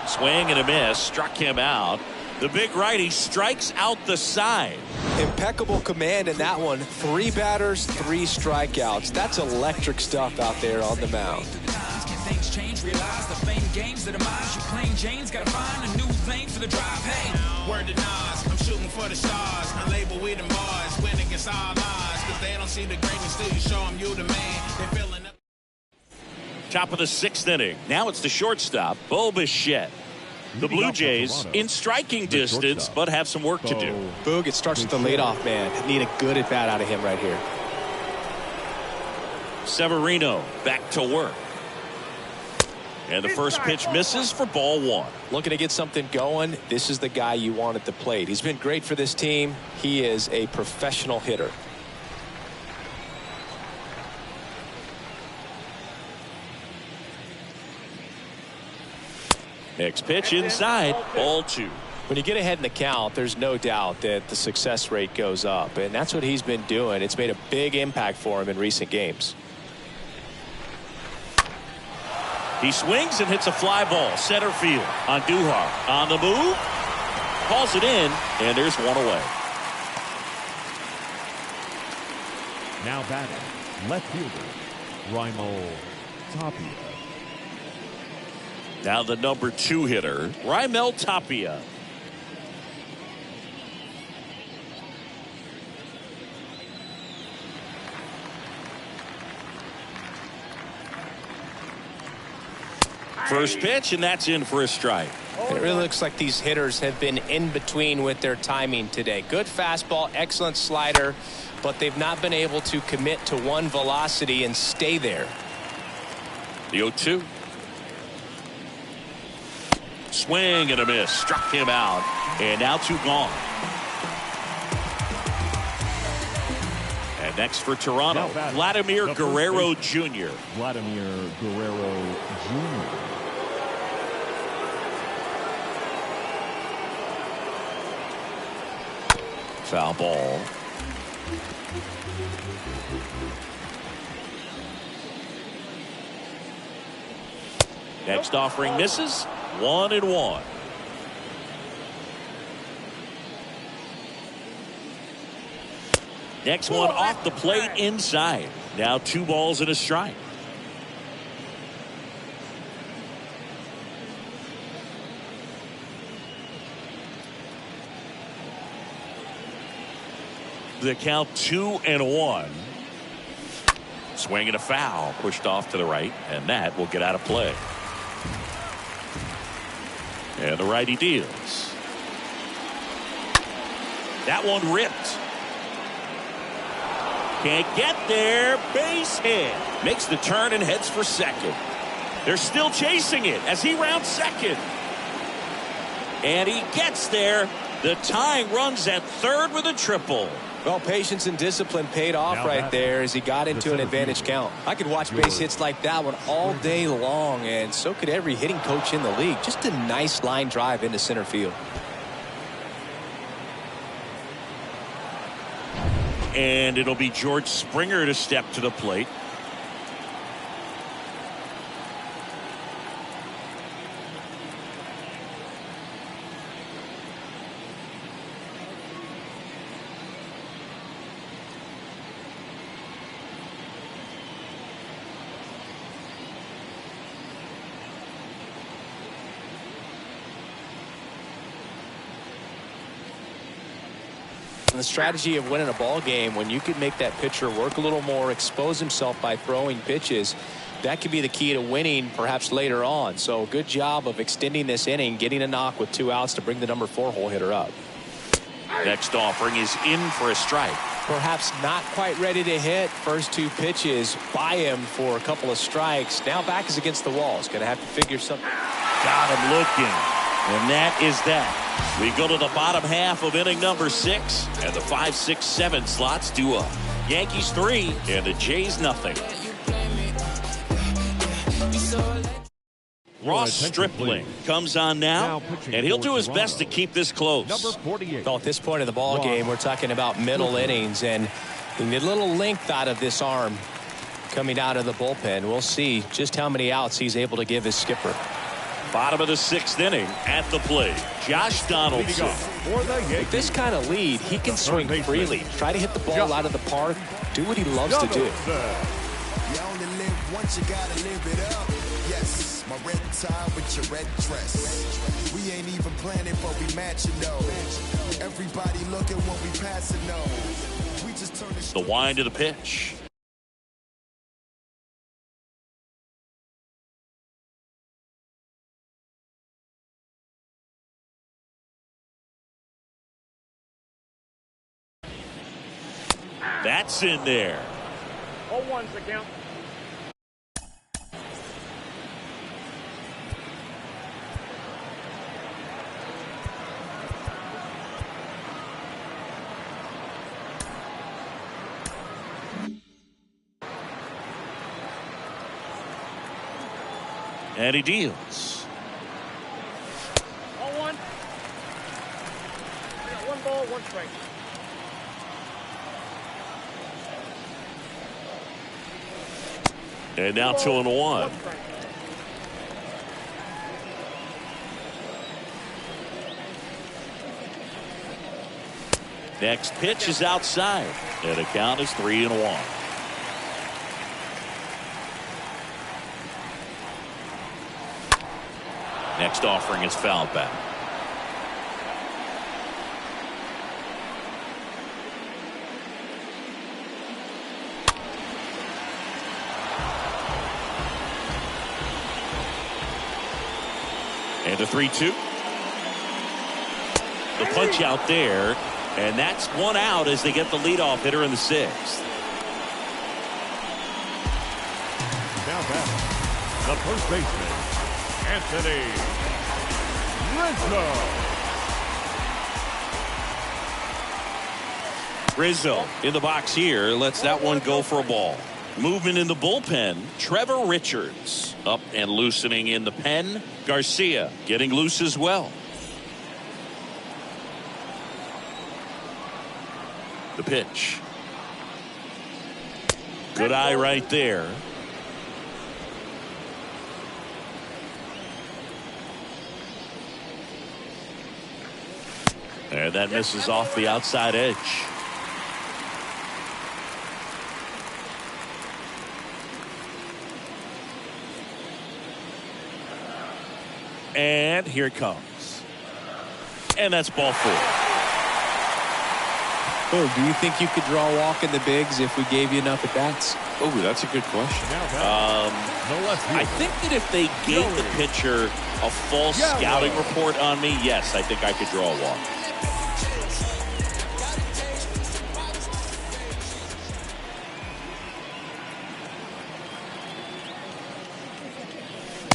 S2: Swing and a miss, struck him out. The big righty strikes out the side.
S3: Impeccable command in that one. 3 batters, 3 strikeouts. That's electric stuff out there on the mound.
S1: Things change, realize the fame games that are mine. You plain Jane's gotta find a new lane for the drive. Hey,
S8: word to Nas, I'm shooting for the stars. I label with them bars, win against all odds. Cause they don't see the greatness till you show them you the man. They feeling up.
S2: Top of the 6th inning. Now it's the shortstop, Bo Bichette. The Blue Jays in striking distance, but have some work to do.
S3: Boog, it starts with the leadoff man. Need a good at bat out of him right here.
S2: Severino back to work. And the first pitch misses for ball 1.
S3: Looking to get something going. This is the guy you want at the plate. He's been great for this team. He is a professional hitter.
S2: Next pitch inside, ball 2.
S3: When you get ahead in the count, there's no doubt that the success rate goes up, and that's what he's been doing. It's made a big impact for him in recent games.
S2: He swings and hits a fly ball, center field. On Duhar, on the move, calls it in, and there's one away.
S4: Now batting, left fielder, Raimel Tapia.
S2: Now the number 2 hitter, Raimel Tapia. First pitch, and that's in for a strike.
S3: It really looks like these hitters have been in between with their timing today. Good fastball, excellent slider, but they've not been able to commit to one velocity and stay there.
S2: The 0-2. Swing and a miss, struck him out, and now 2 gone. And next for Toronto, Vladimir Guerrero Jr.
S4: Vladimir Guerrero Jr.
S2: Foul ball. Next offering misses. 1-1. Next one off the plate inside. Now 2 balls and a strike. The count 2-1. Swing and a foul, pushed off to the right, and that will get out of play. And the righty deals. That one ripped. Can't get there. Base hit. Makes the turn and heads for second. They're still chasing it as he rounds second. And he gets there. The tying runs at third with a triple.
S3: Well, patience and discipline paid off right there as he got into an advantage count. I could watch base hits like that one all day long, and so could every hitting coach in the league. Just a nice line drive into center field.
S2: And it'll be George Springer to step to the plate.
S3: And the strategy of winning a ball game, when you can make that pitcher work a little more, expose himself by throwing pitches, that could be the key to winning perhaps later on. So good job of extending this inning, getting a knock with 2 outs to bring the number 4 hole hitter up.
S2: Next offering is in for a strike.
S3: Perhaps not quite ready to hit. First 2 pitches by him for a couple of strikes. Now back is against the wall. He's going to have to figure something.
S2: Got him looking. And that is that. We go to the bottom half of inning number 6. And the 5, 6, 7 slots do up. Yankees 3 and the Jays nothing. Ross Stripling comes on now, and he'll do his best to keep this close.
S4: Number 48.
S3: Well, at this point in the ball game, we're talking about middle innings, and you get a little length out of this arm coming out of the bullpen. We'll see just how many outs he's able to give his skipper.
S2: Bottom of the 6th inning at the plate. Josh Donaldson.
S3: With this kind of lead, he can swing freely. Try to hit the ball out of the park. Do what he loves to do.
S5: You only live once, you gotta live it up. Yes, my red tie with your red dress. We ain't even planning, but we matching though. Everybody looking when we passing though. We just turn
S2: The wind of the pitch. That's in there.
S6: 0-1's the count.
S2: And he deals.
S6: 0-1. We got 1 ball, 1 strike.
S2: And now 2-1. Next pitch is outside. And the count is 3-1. Next offering is fouled back. And a 3-2. The punch out there, and that's 1 out as they get the leadoff hitter in the 6th.
S4: Now back, the first baseman, Anthony Rizzo.
S2: Rizzo in the box here lets that one go for a ball. Movement in the bullpen. Trevor Richards up and loosening in the pen. Garcia getting loose as well. The pitch. Good eye right there. And that misses off the outside edge. And here it comes. And that's ball 4.
S3: Oh, do you think you could draw a walk in the bigs if we gave you enough at bats?
S2: Oh, that's a good question.
S4: No less
S2: I think that if they gave the pitcher a false scouting report on me, yes, I think I could draw a walk.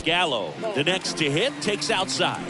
S2: Gallo, the next to hit, takes outside.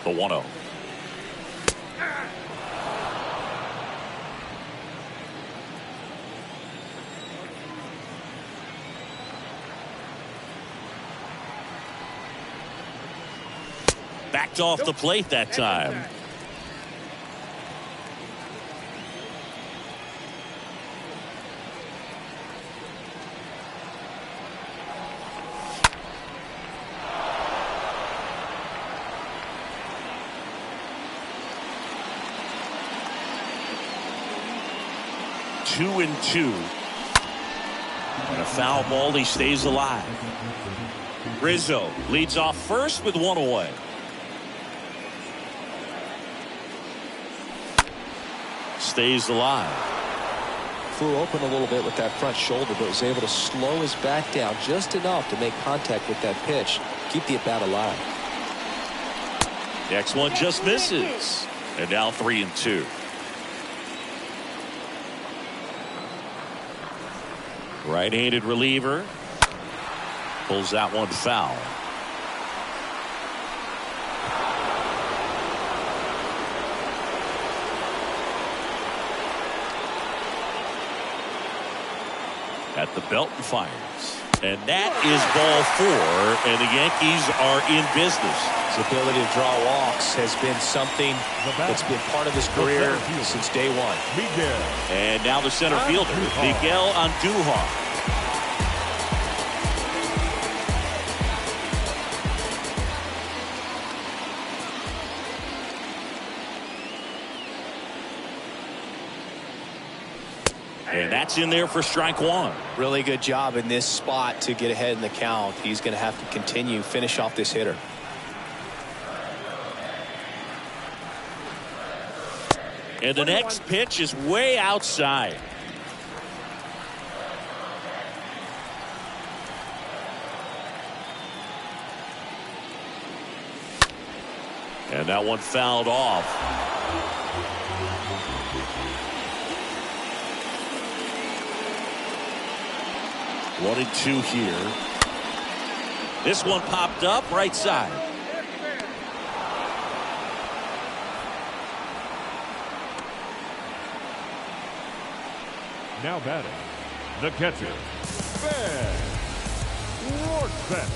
S2: The 1-0. Backed off the plate that time. Two and two. And a foul ball. He stays alive. Rizzo leads off first with one away. Stays alive.
S3: Flew open a little bit with that front shoulder, but was able to slow his back down just enough to make contact with that pitch. Keep the at-bat alive.
S2: Next one just misses. And now 3-2. Right-handed reliever. Pulls that one foul. At the belt and fires. And that is ball 4, and the Yankees are in business.
S3: His ability to draw walks has been something that's been part of his career since day one.
S2: And now the center fielder, Miguel Andujar. And that's in there for strike one.
S3: Really good job in this spot to get ahead in the count. He's going to have to continue, finish off this hitter.
S2: And the next pitch is way outside. And that one fouled off. 1-2 here. This one popped up right side.
S4: Now batting, the catcher, Ben Rortvedt.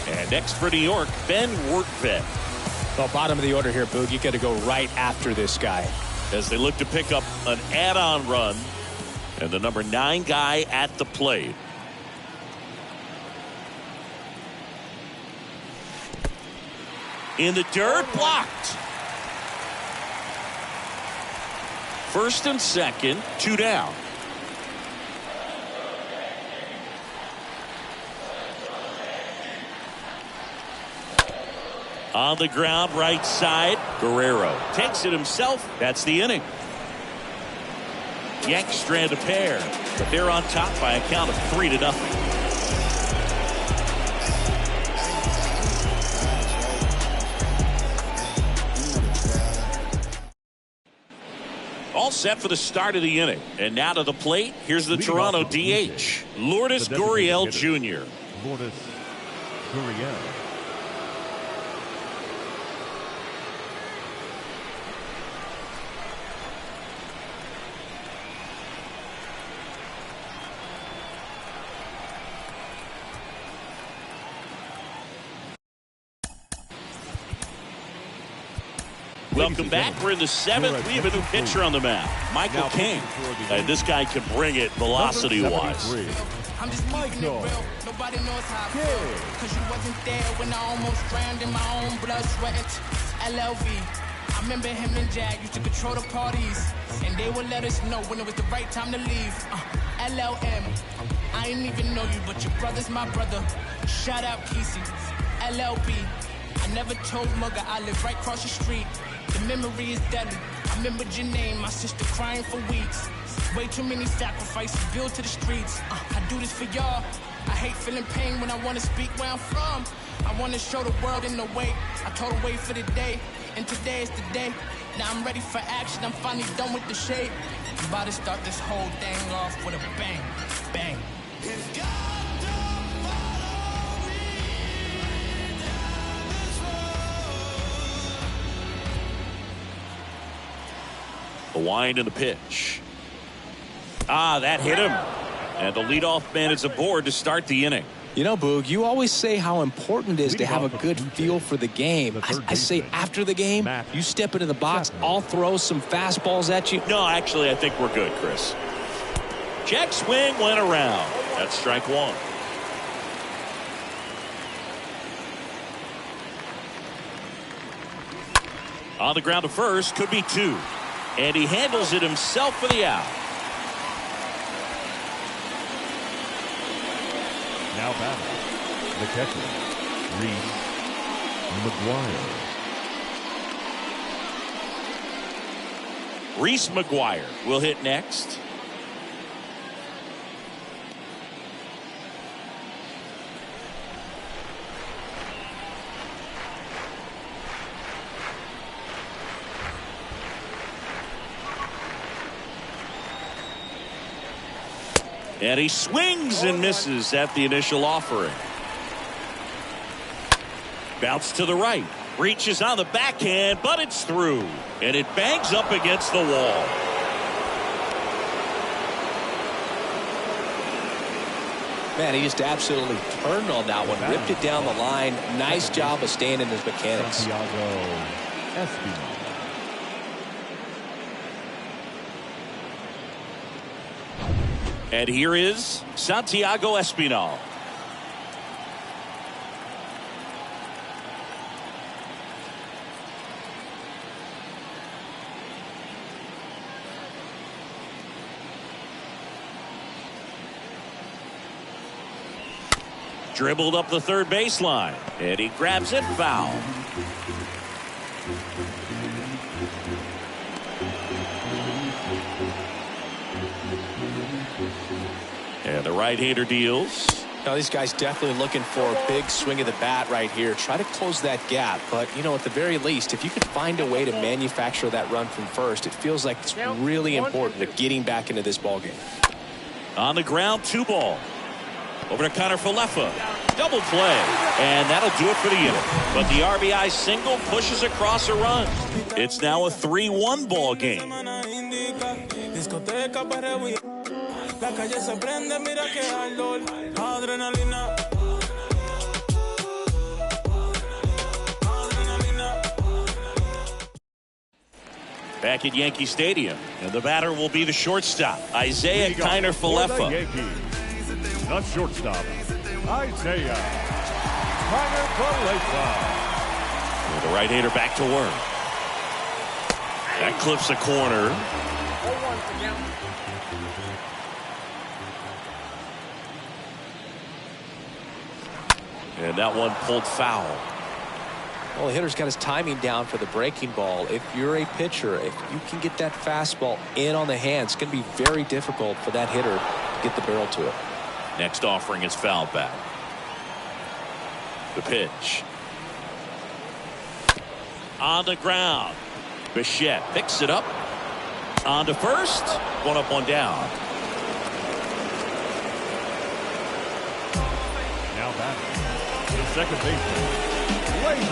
S2: And next for New York, Ben Rortvedt.
S7: Well, bottom of the order here, Boog. You got to go right after this guy.
S2: As they look to pick up an add-on run. And the number 9 guy at the plate. In the dirt, blocked. First and second, 2 down. On the ground, right side, Guerrero takes it himself. That's the inning. Yankees strand a pair, but they're on top by a count of 3-0. All set for the start of the inning. And now to the plate, here's the Toronto DH, Lourdes Gurriel Jr.
S4: Lourdes Gurriel.
S2: Welcome back. We're in the 7th. We have a new pitcher on the mound, Michael King. And this guy can bring it velocity-wise.
S8: I'm just keeping it real. Nobody knows how I feel. Cause you wasn't there when I almost drowned in my own blood, sweat, LLV. I remember him and Jack used to control the parties. And they would let us know when it was the right time to leave. LLM. I ain't even know you, but your brother's my brother. Shout out Kesey. LLB. I never told Mugga I live right across the street. The memory is deadly. I remember your name, my sister crying for weeks. Way too many sacrifices built to the streets. I do this for y'all. I hate feeling pain when I want to speak where I'm from. I want to show the world in the way. I told her wait for the day, and today is the day. Now I'm ready for action. I'm finally done with the shade. I'm about to start this whole thing off with a bang, bang. It's got to follow me down this road.
S2: The wind and the pitch. That hit him. And the leadoff man is aboard to start the inning.
S7: You know, Boog, you always say how important it is to have a good feel for the game. I say after the game, you step into the box, I'll throw some fastballs at you.
S2: No, actually, I think we're good, Chris. Check swing went around. That's strike one. On the ground to first, could be two. And he handles it himself for the out.
S4: Now batting, the catcher, Reese McGuire.
S2: Reese McGuire will hit next. And he swings and misses at the initial offering. Bounce to the right. Reaches on the backhand, but it's through. And it bangs up against the wall.
S3: Man, he just absolutely turned on that one. Ripped it down the line. Nice job of staying in his mechanics.
S4: Santiago Espinal.
S2: And here is Santiago Espinal. Dribbled up the third baseline, and he grabs it foul. And the right-hander deals.
S3: Now these guys definitely looking for a big swing of the bat right here. Try to close that gap. But, you know, at the very least, if you could find a way to manufacture that run from first, it feels like it's really important to getting back into this ballgame.
S2: On the ground, 2 ball. Over to Connor Falefa. Double play. And that'll do it for the inning. But the RBI single pushes across a run. It's now a 3-1 ball game.
S1: La calle se prende, mira que ardor, adrenalina.
S2: Back at Yankee Stadium, and the batter will be the shortstop, Isaiah Kiner Falefa.
S4: The shortstop, Isaiah Kiner Falefa.
S2: The right-hander back to work. That clips a corner. And that one pulled foul.
S3: Well, the hitter's got his timing down for the breaking ball. If you're a pitcher, if you can get that fastball in on the hand, it's going to be very difficult for that hitter to get the barrel to it.
S2: Next offering is foul back. The pitch. On the ground. Bichette picks it up. On to first. One up, one down.
S4: Now batting, the second baseman, Gleyber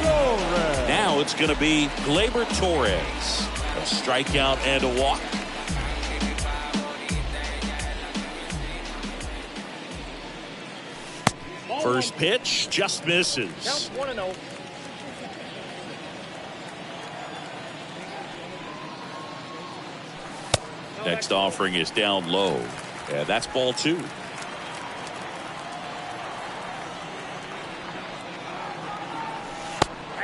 S4: Torres.
S2: Now it's going to be Gleyber Torres. A strikeout and a walk. First pitch just misses.
S6: 1-0.
S2: Next offering is down low. And that's ball 2.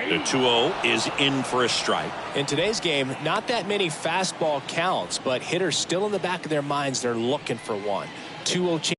S2: The 2-0 is in for a strike.
S3: In today's game, not that many fastball counts, but hitters still in the back of their minds, they're looking for one. 2-0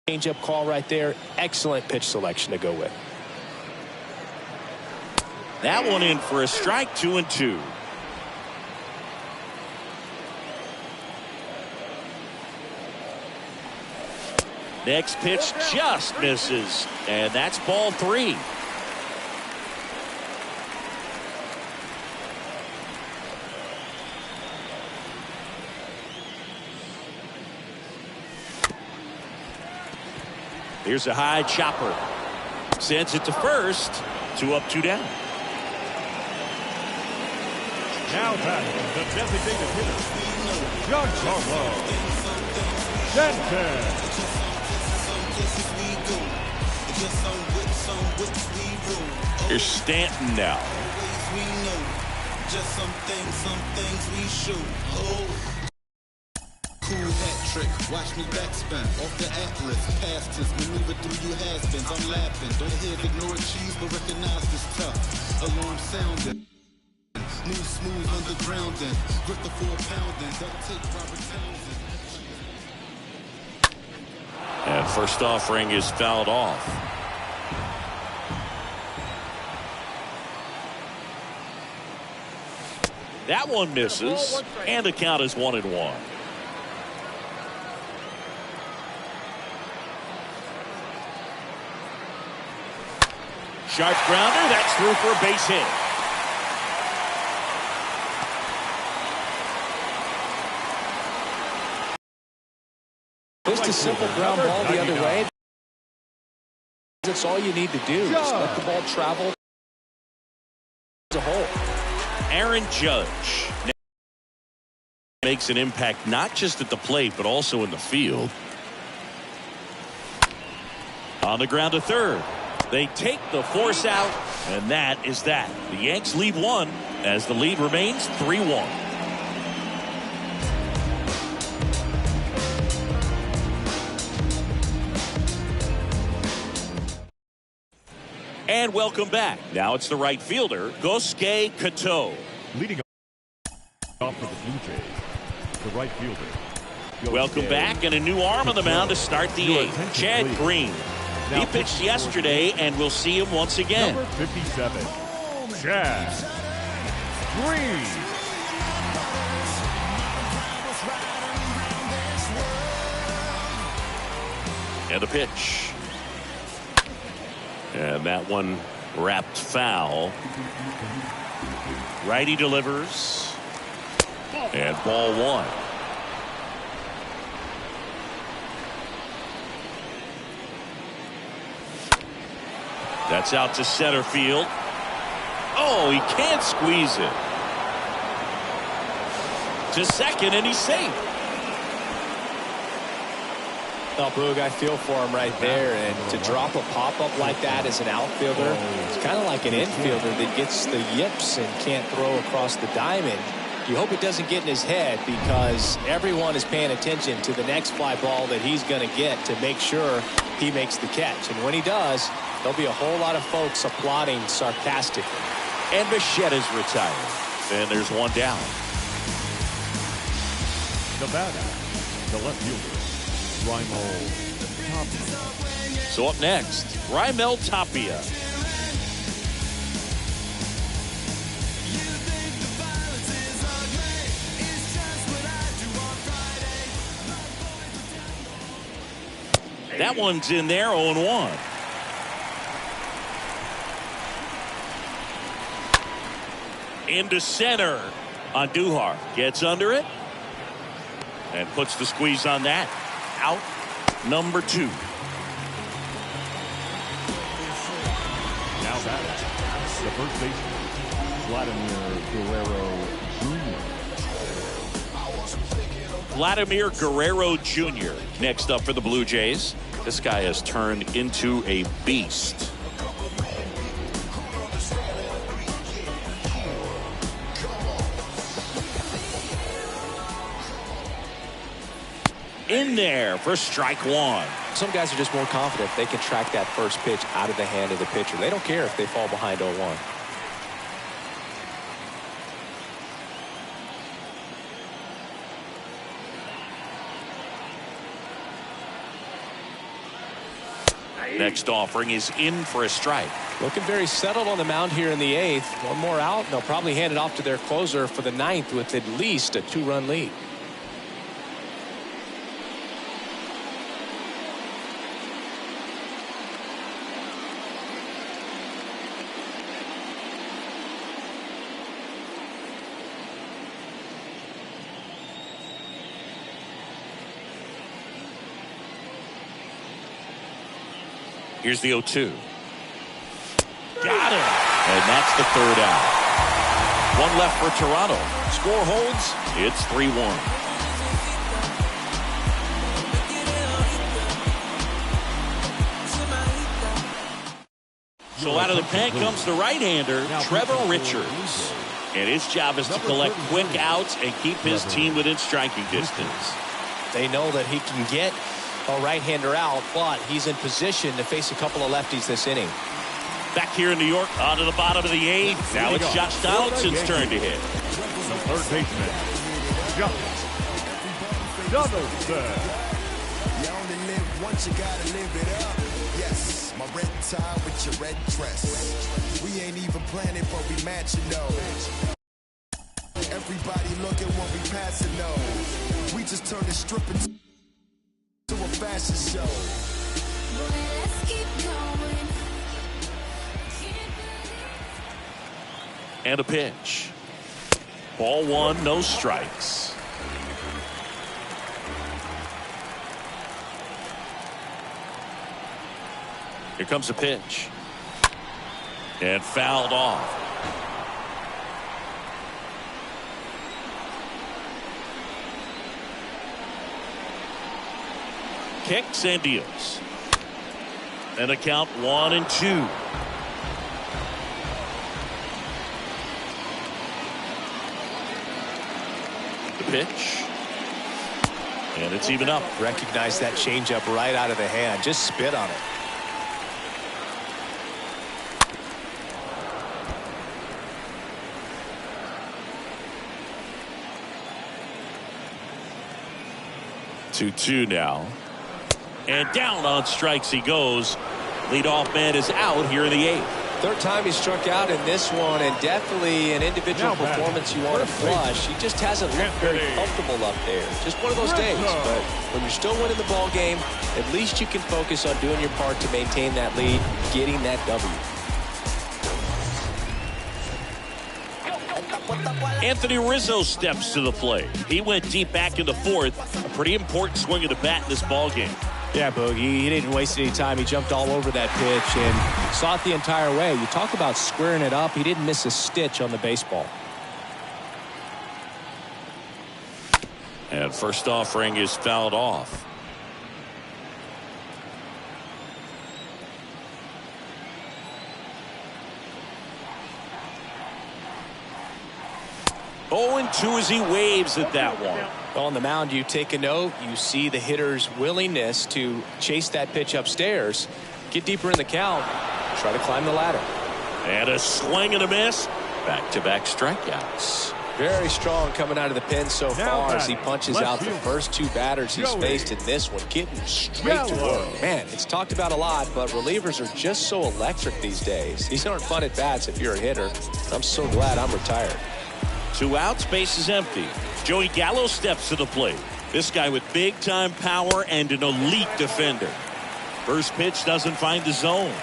S3: Change-up call right there. Excellent pitch selection to go with.
S2: That one in for a strike, 2-2. Next pitch just misses, and that's ball 3. Here's a high chopper. Sends it to first. 2 up, 2 down.
S4: Now back, the designated hitter, Giancarlo Stanton.
S2: Here's Stanton now.
S9: Just some things we shoot. Oh. Cool hat trick, watch me backspin off the Atlas, past tense, maneuver through you has-beens. I'm laughing, don't hear ignore cheese, but recognize this tough. Alarm sounding, move smooth undergrounding, grip the 4-pounding, duct tape Robert Townsend.
S2: And first offering is fouled off. That one misses, and the count is 1-1. Sharp grounder, that's through for a base hit.
S7: Just a simple ground ball the other way. That's all you need to do. Just let the ball travel as a whole.
S2: Aaron Judge makes an impact not just at the plate but also in the field. On the ground to third. They take the force out, and that is that. The Yanks lead 1 as the lead remains 3-1. And welcome back. Now it's the right fielder, Gosuke Kato.
S4: Leading off for the Blue Jays, the right fielder.
S2: Welcome back, and a new arm on the mound to start the 8th, Chad Green. He pitched yesterday, and we'll see him once again.
S4: Number 57, Chad Green.
S2: And a pitch. And that one wrapped foul. Righty delivers. And ball 1. That's out to center field. Oh, he can't squeeze it. To second, and he's safe.
S3: Well, Boog, I feel for him right there, and to drop a pop-up like that as an outfielder, it's kind of like an infielder that gets the yips and can't throw across the diamond. You hope it doesn't get in his head, because everyone is paying attention to the next fly ball that he's going to get to make sure he makes the catch. And when he does, there'll be a whole lot of folks applauding sarcastically.
S2: And Machetta's retired. And there's 1 down.
S4: Nevada, the left fielder, Raimel Tapia.
S2: So up next, Raimel Tapia. That one's in there, 0-1. Into center on Duhar. Gets under it. And puts the squeeze on that. Out number 2.
S4: Now batting, the first baseman,
S2: Vladimir Guerrero Jr. next up for the Blue Jays. This guy has turned into a beast. In there for strike 1.
S7: Some guys are just more confident they can track that first pitch out of the hand of the pitcher. They don't care if they fall behind 0-1.
S2: Next offering is in for a strike.
S3: Looking very settled on the mound here in the 8th. One more out, and they'll probably hand it off to their closer for the 9th with at least a 2-run lead.
S2: Here's the 0-2. Got him. And that's the 3rd out. One left for Toronto. Score holds. It's 3-1. So out of the pen comes the right-hander, Trevor Richards. And his job is to collect quick outs and keep his team within striking distance.
S3: They know that he can get a right-hander out, but he's in position to face a couple of lefties this inning.
S2: Back here in New York, on to the bottom of the 8th. Now it's Josh Donaldson's turn to hit.
S4: Third baseman, Donaldson.
S5: You only live once, you gotta live it up. Yes, my red tie with your red dress. We ain't even planning, but we matching those. Everybody looking when we passing those. We just turn the stripping to a fashion show.
S1: Boy, let's keep going.
S2: And a pitch. Ball 1, no strikes. Here comes a pitch. And fouled off. Kicks and deals. And a count 1-2. The pitch. And it's even up.
S3: Recognize that changeup right out of the hand. Just spit on it.
S2: Two now. And down on strikes he goes. Leadoff man is out here in the 8th.
S3: Third time he struck out in this one, and definitely an individual performance you want to flush. He just hasn't looked very comfortable up there. Just one of those days. But when you're still winning the ball game, at least you can focus on doing your part to maintain that lead, getting that W.
S2: Anthony Rizzo steps to the plate. He went deep back in the 4th. A pretty important swing of the bat in this ball game.
S7: Yeah, Boogie, he didn't waste any time. He jumped all over that pitch and saw it the entire way. You talk about squaring it up. He didn't miss a stitch on the baseball.
S2: And first offering is fouled off. Oh, and 2 as he waves at that one.
S3: Well, on the mound, you take a note. You see the hitter's willingness to chase that pitch upstairs, get deeper in the count, try to climb the ladder.
S2: And a swing and a miss. Back-to-back strikeouts.
S3: Very strong coming out of the pen so far as he punches out the first 2 batters he's faced in this one, getting straight to work. Man, it's talked about a lot, but relievers are just so electric these days. These aren't fun at bats if you're a hitter. I'm so glad I'm retired.
S2: 2 outs, base is empty. Joey Gallo steps to the plate. This guy with big-time power and an elite defender. First pitch doesn't find the zone.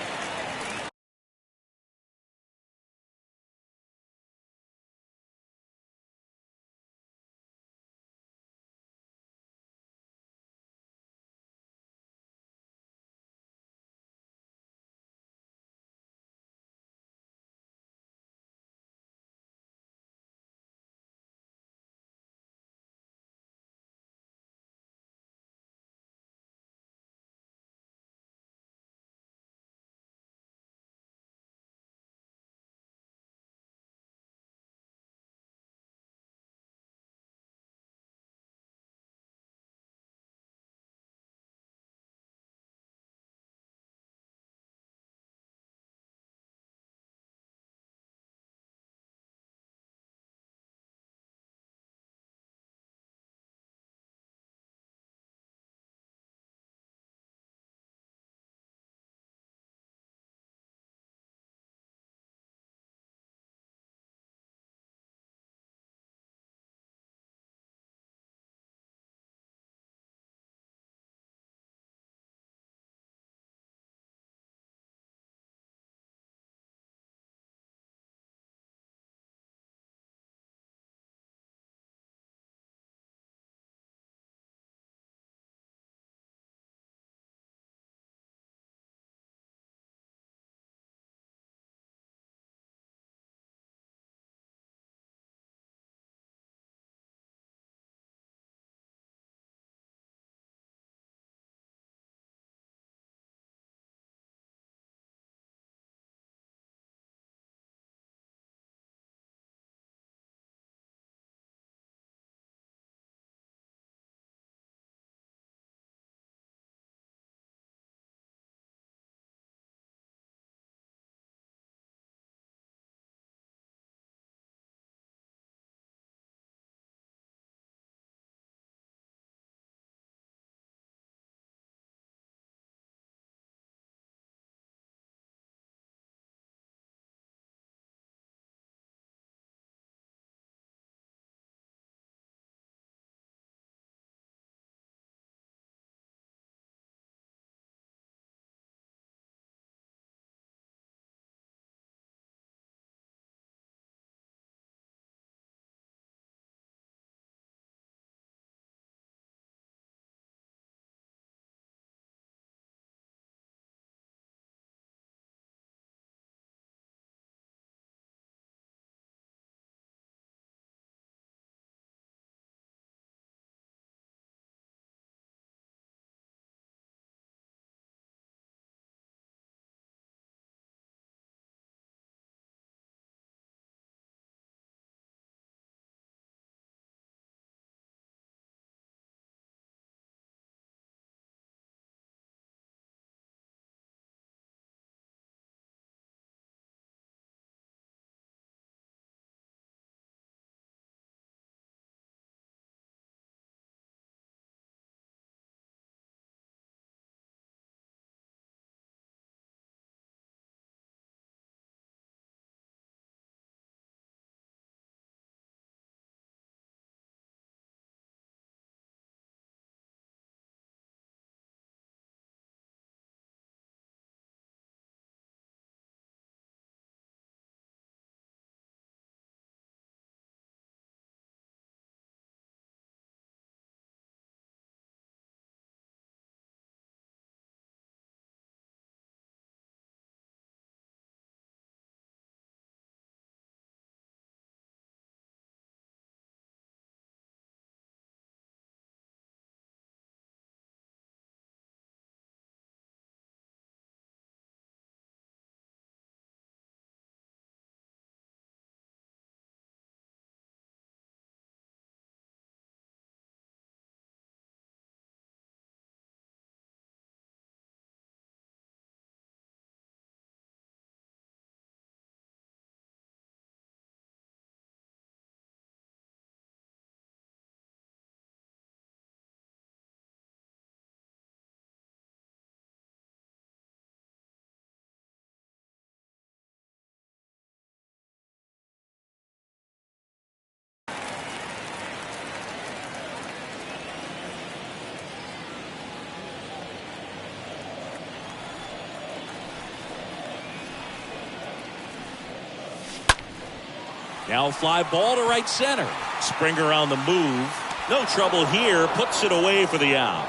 S2: Now fly ball to right center. Springer on the move. No trouble here. Puts it away for the out.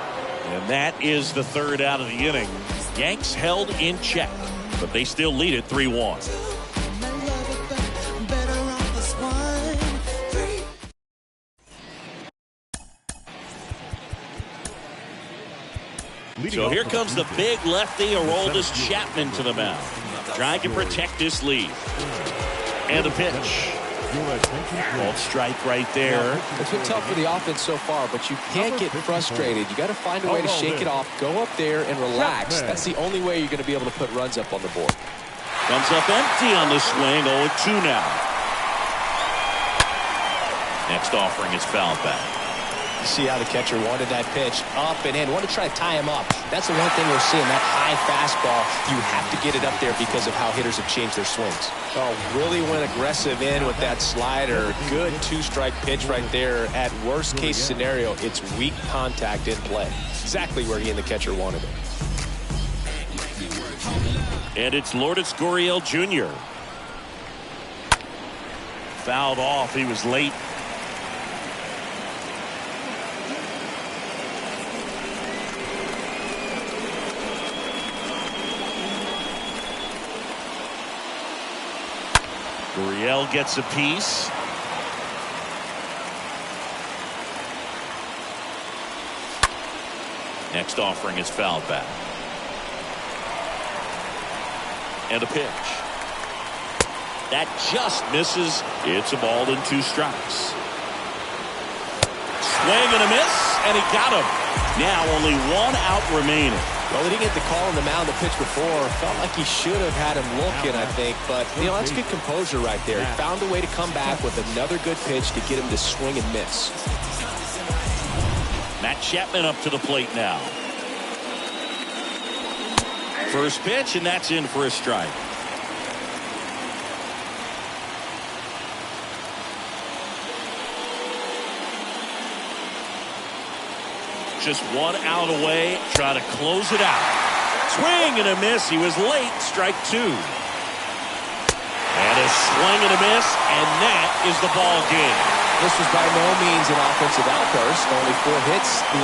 S2: And that is the third out of the inning. Yanks held in check, but they still lead it 3-1. So here comes the big lefty, Aroldis Chapman, to the mound. Trying to protect this lead. And a pitch. Called strike right there.
S7: It's been tough for the offense so far, but you can't get frustrated. You got to find a way to shake it off, go up there and relax. That's the only way you're going to be able to put runs up on the board.
S2: Comes up empty on the swing. 0-2 now. Next offering is fouled back.
S3: You see how the catcher wanted that pitch up and in. Want to try to tie him up. That's the one thing we're seeing, that high fastball. You have to get it up there because of how hitters have changed their swings. Oh, really went aggressive in with that slider. Good two-strike pitch right there. At worst case scenario, it's weak contact in play. Exactly where he and the catcher wanted it.
S2: And it's Lourdes Gurriel Jr. Fouled off. He was late. Gurriel gets a piece. Next offering is fouled back. And a pitch. That just misses. It's a ball and 2 strikes. Swing and a miss, and he got him. Now only 1 out remaining.
S3: Well, he didn't get the call on the mound the pitch before. Felt like he should have had him looking, I think. But, you know, that's good composure right there. He found a way to come back with another good pitch to get him to swing and miss.
S2: Matt Chapman up to the plate now. First pitch, and that's in for a strike. Just 1 out away. Try to close it out. Swing and a miss. He was late. Strike 2. And a swing and a miss, and that is the ball game.
S3: This was by no means an offensive outburst. Only 4 hits the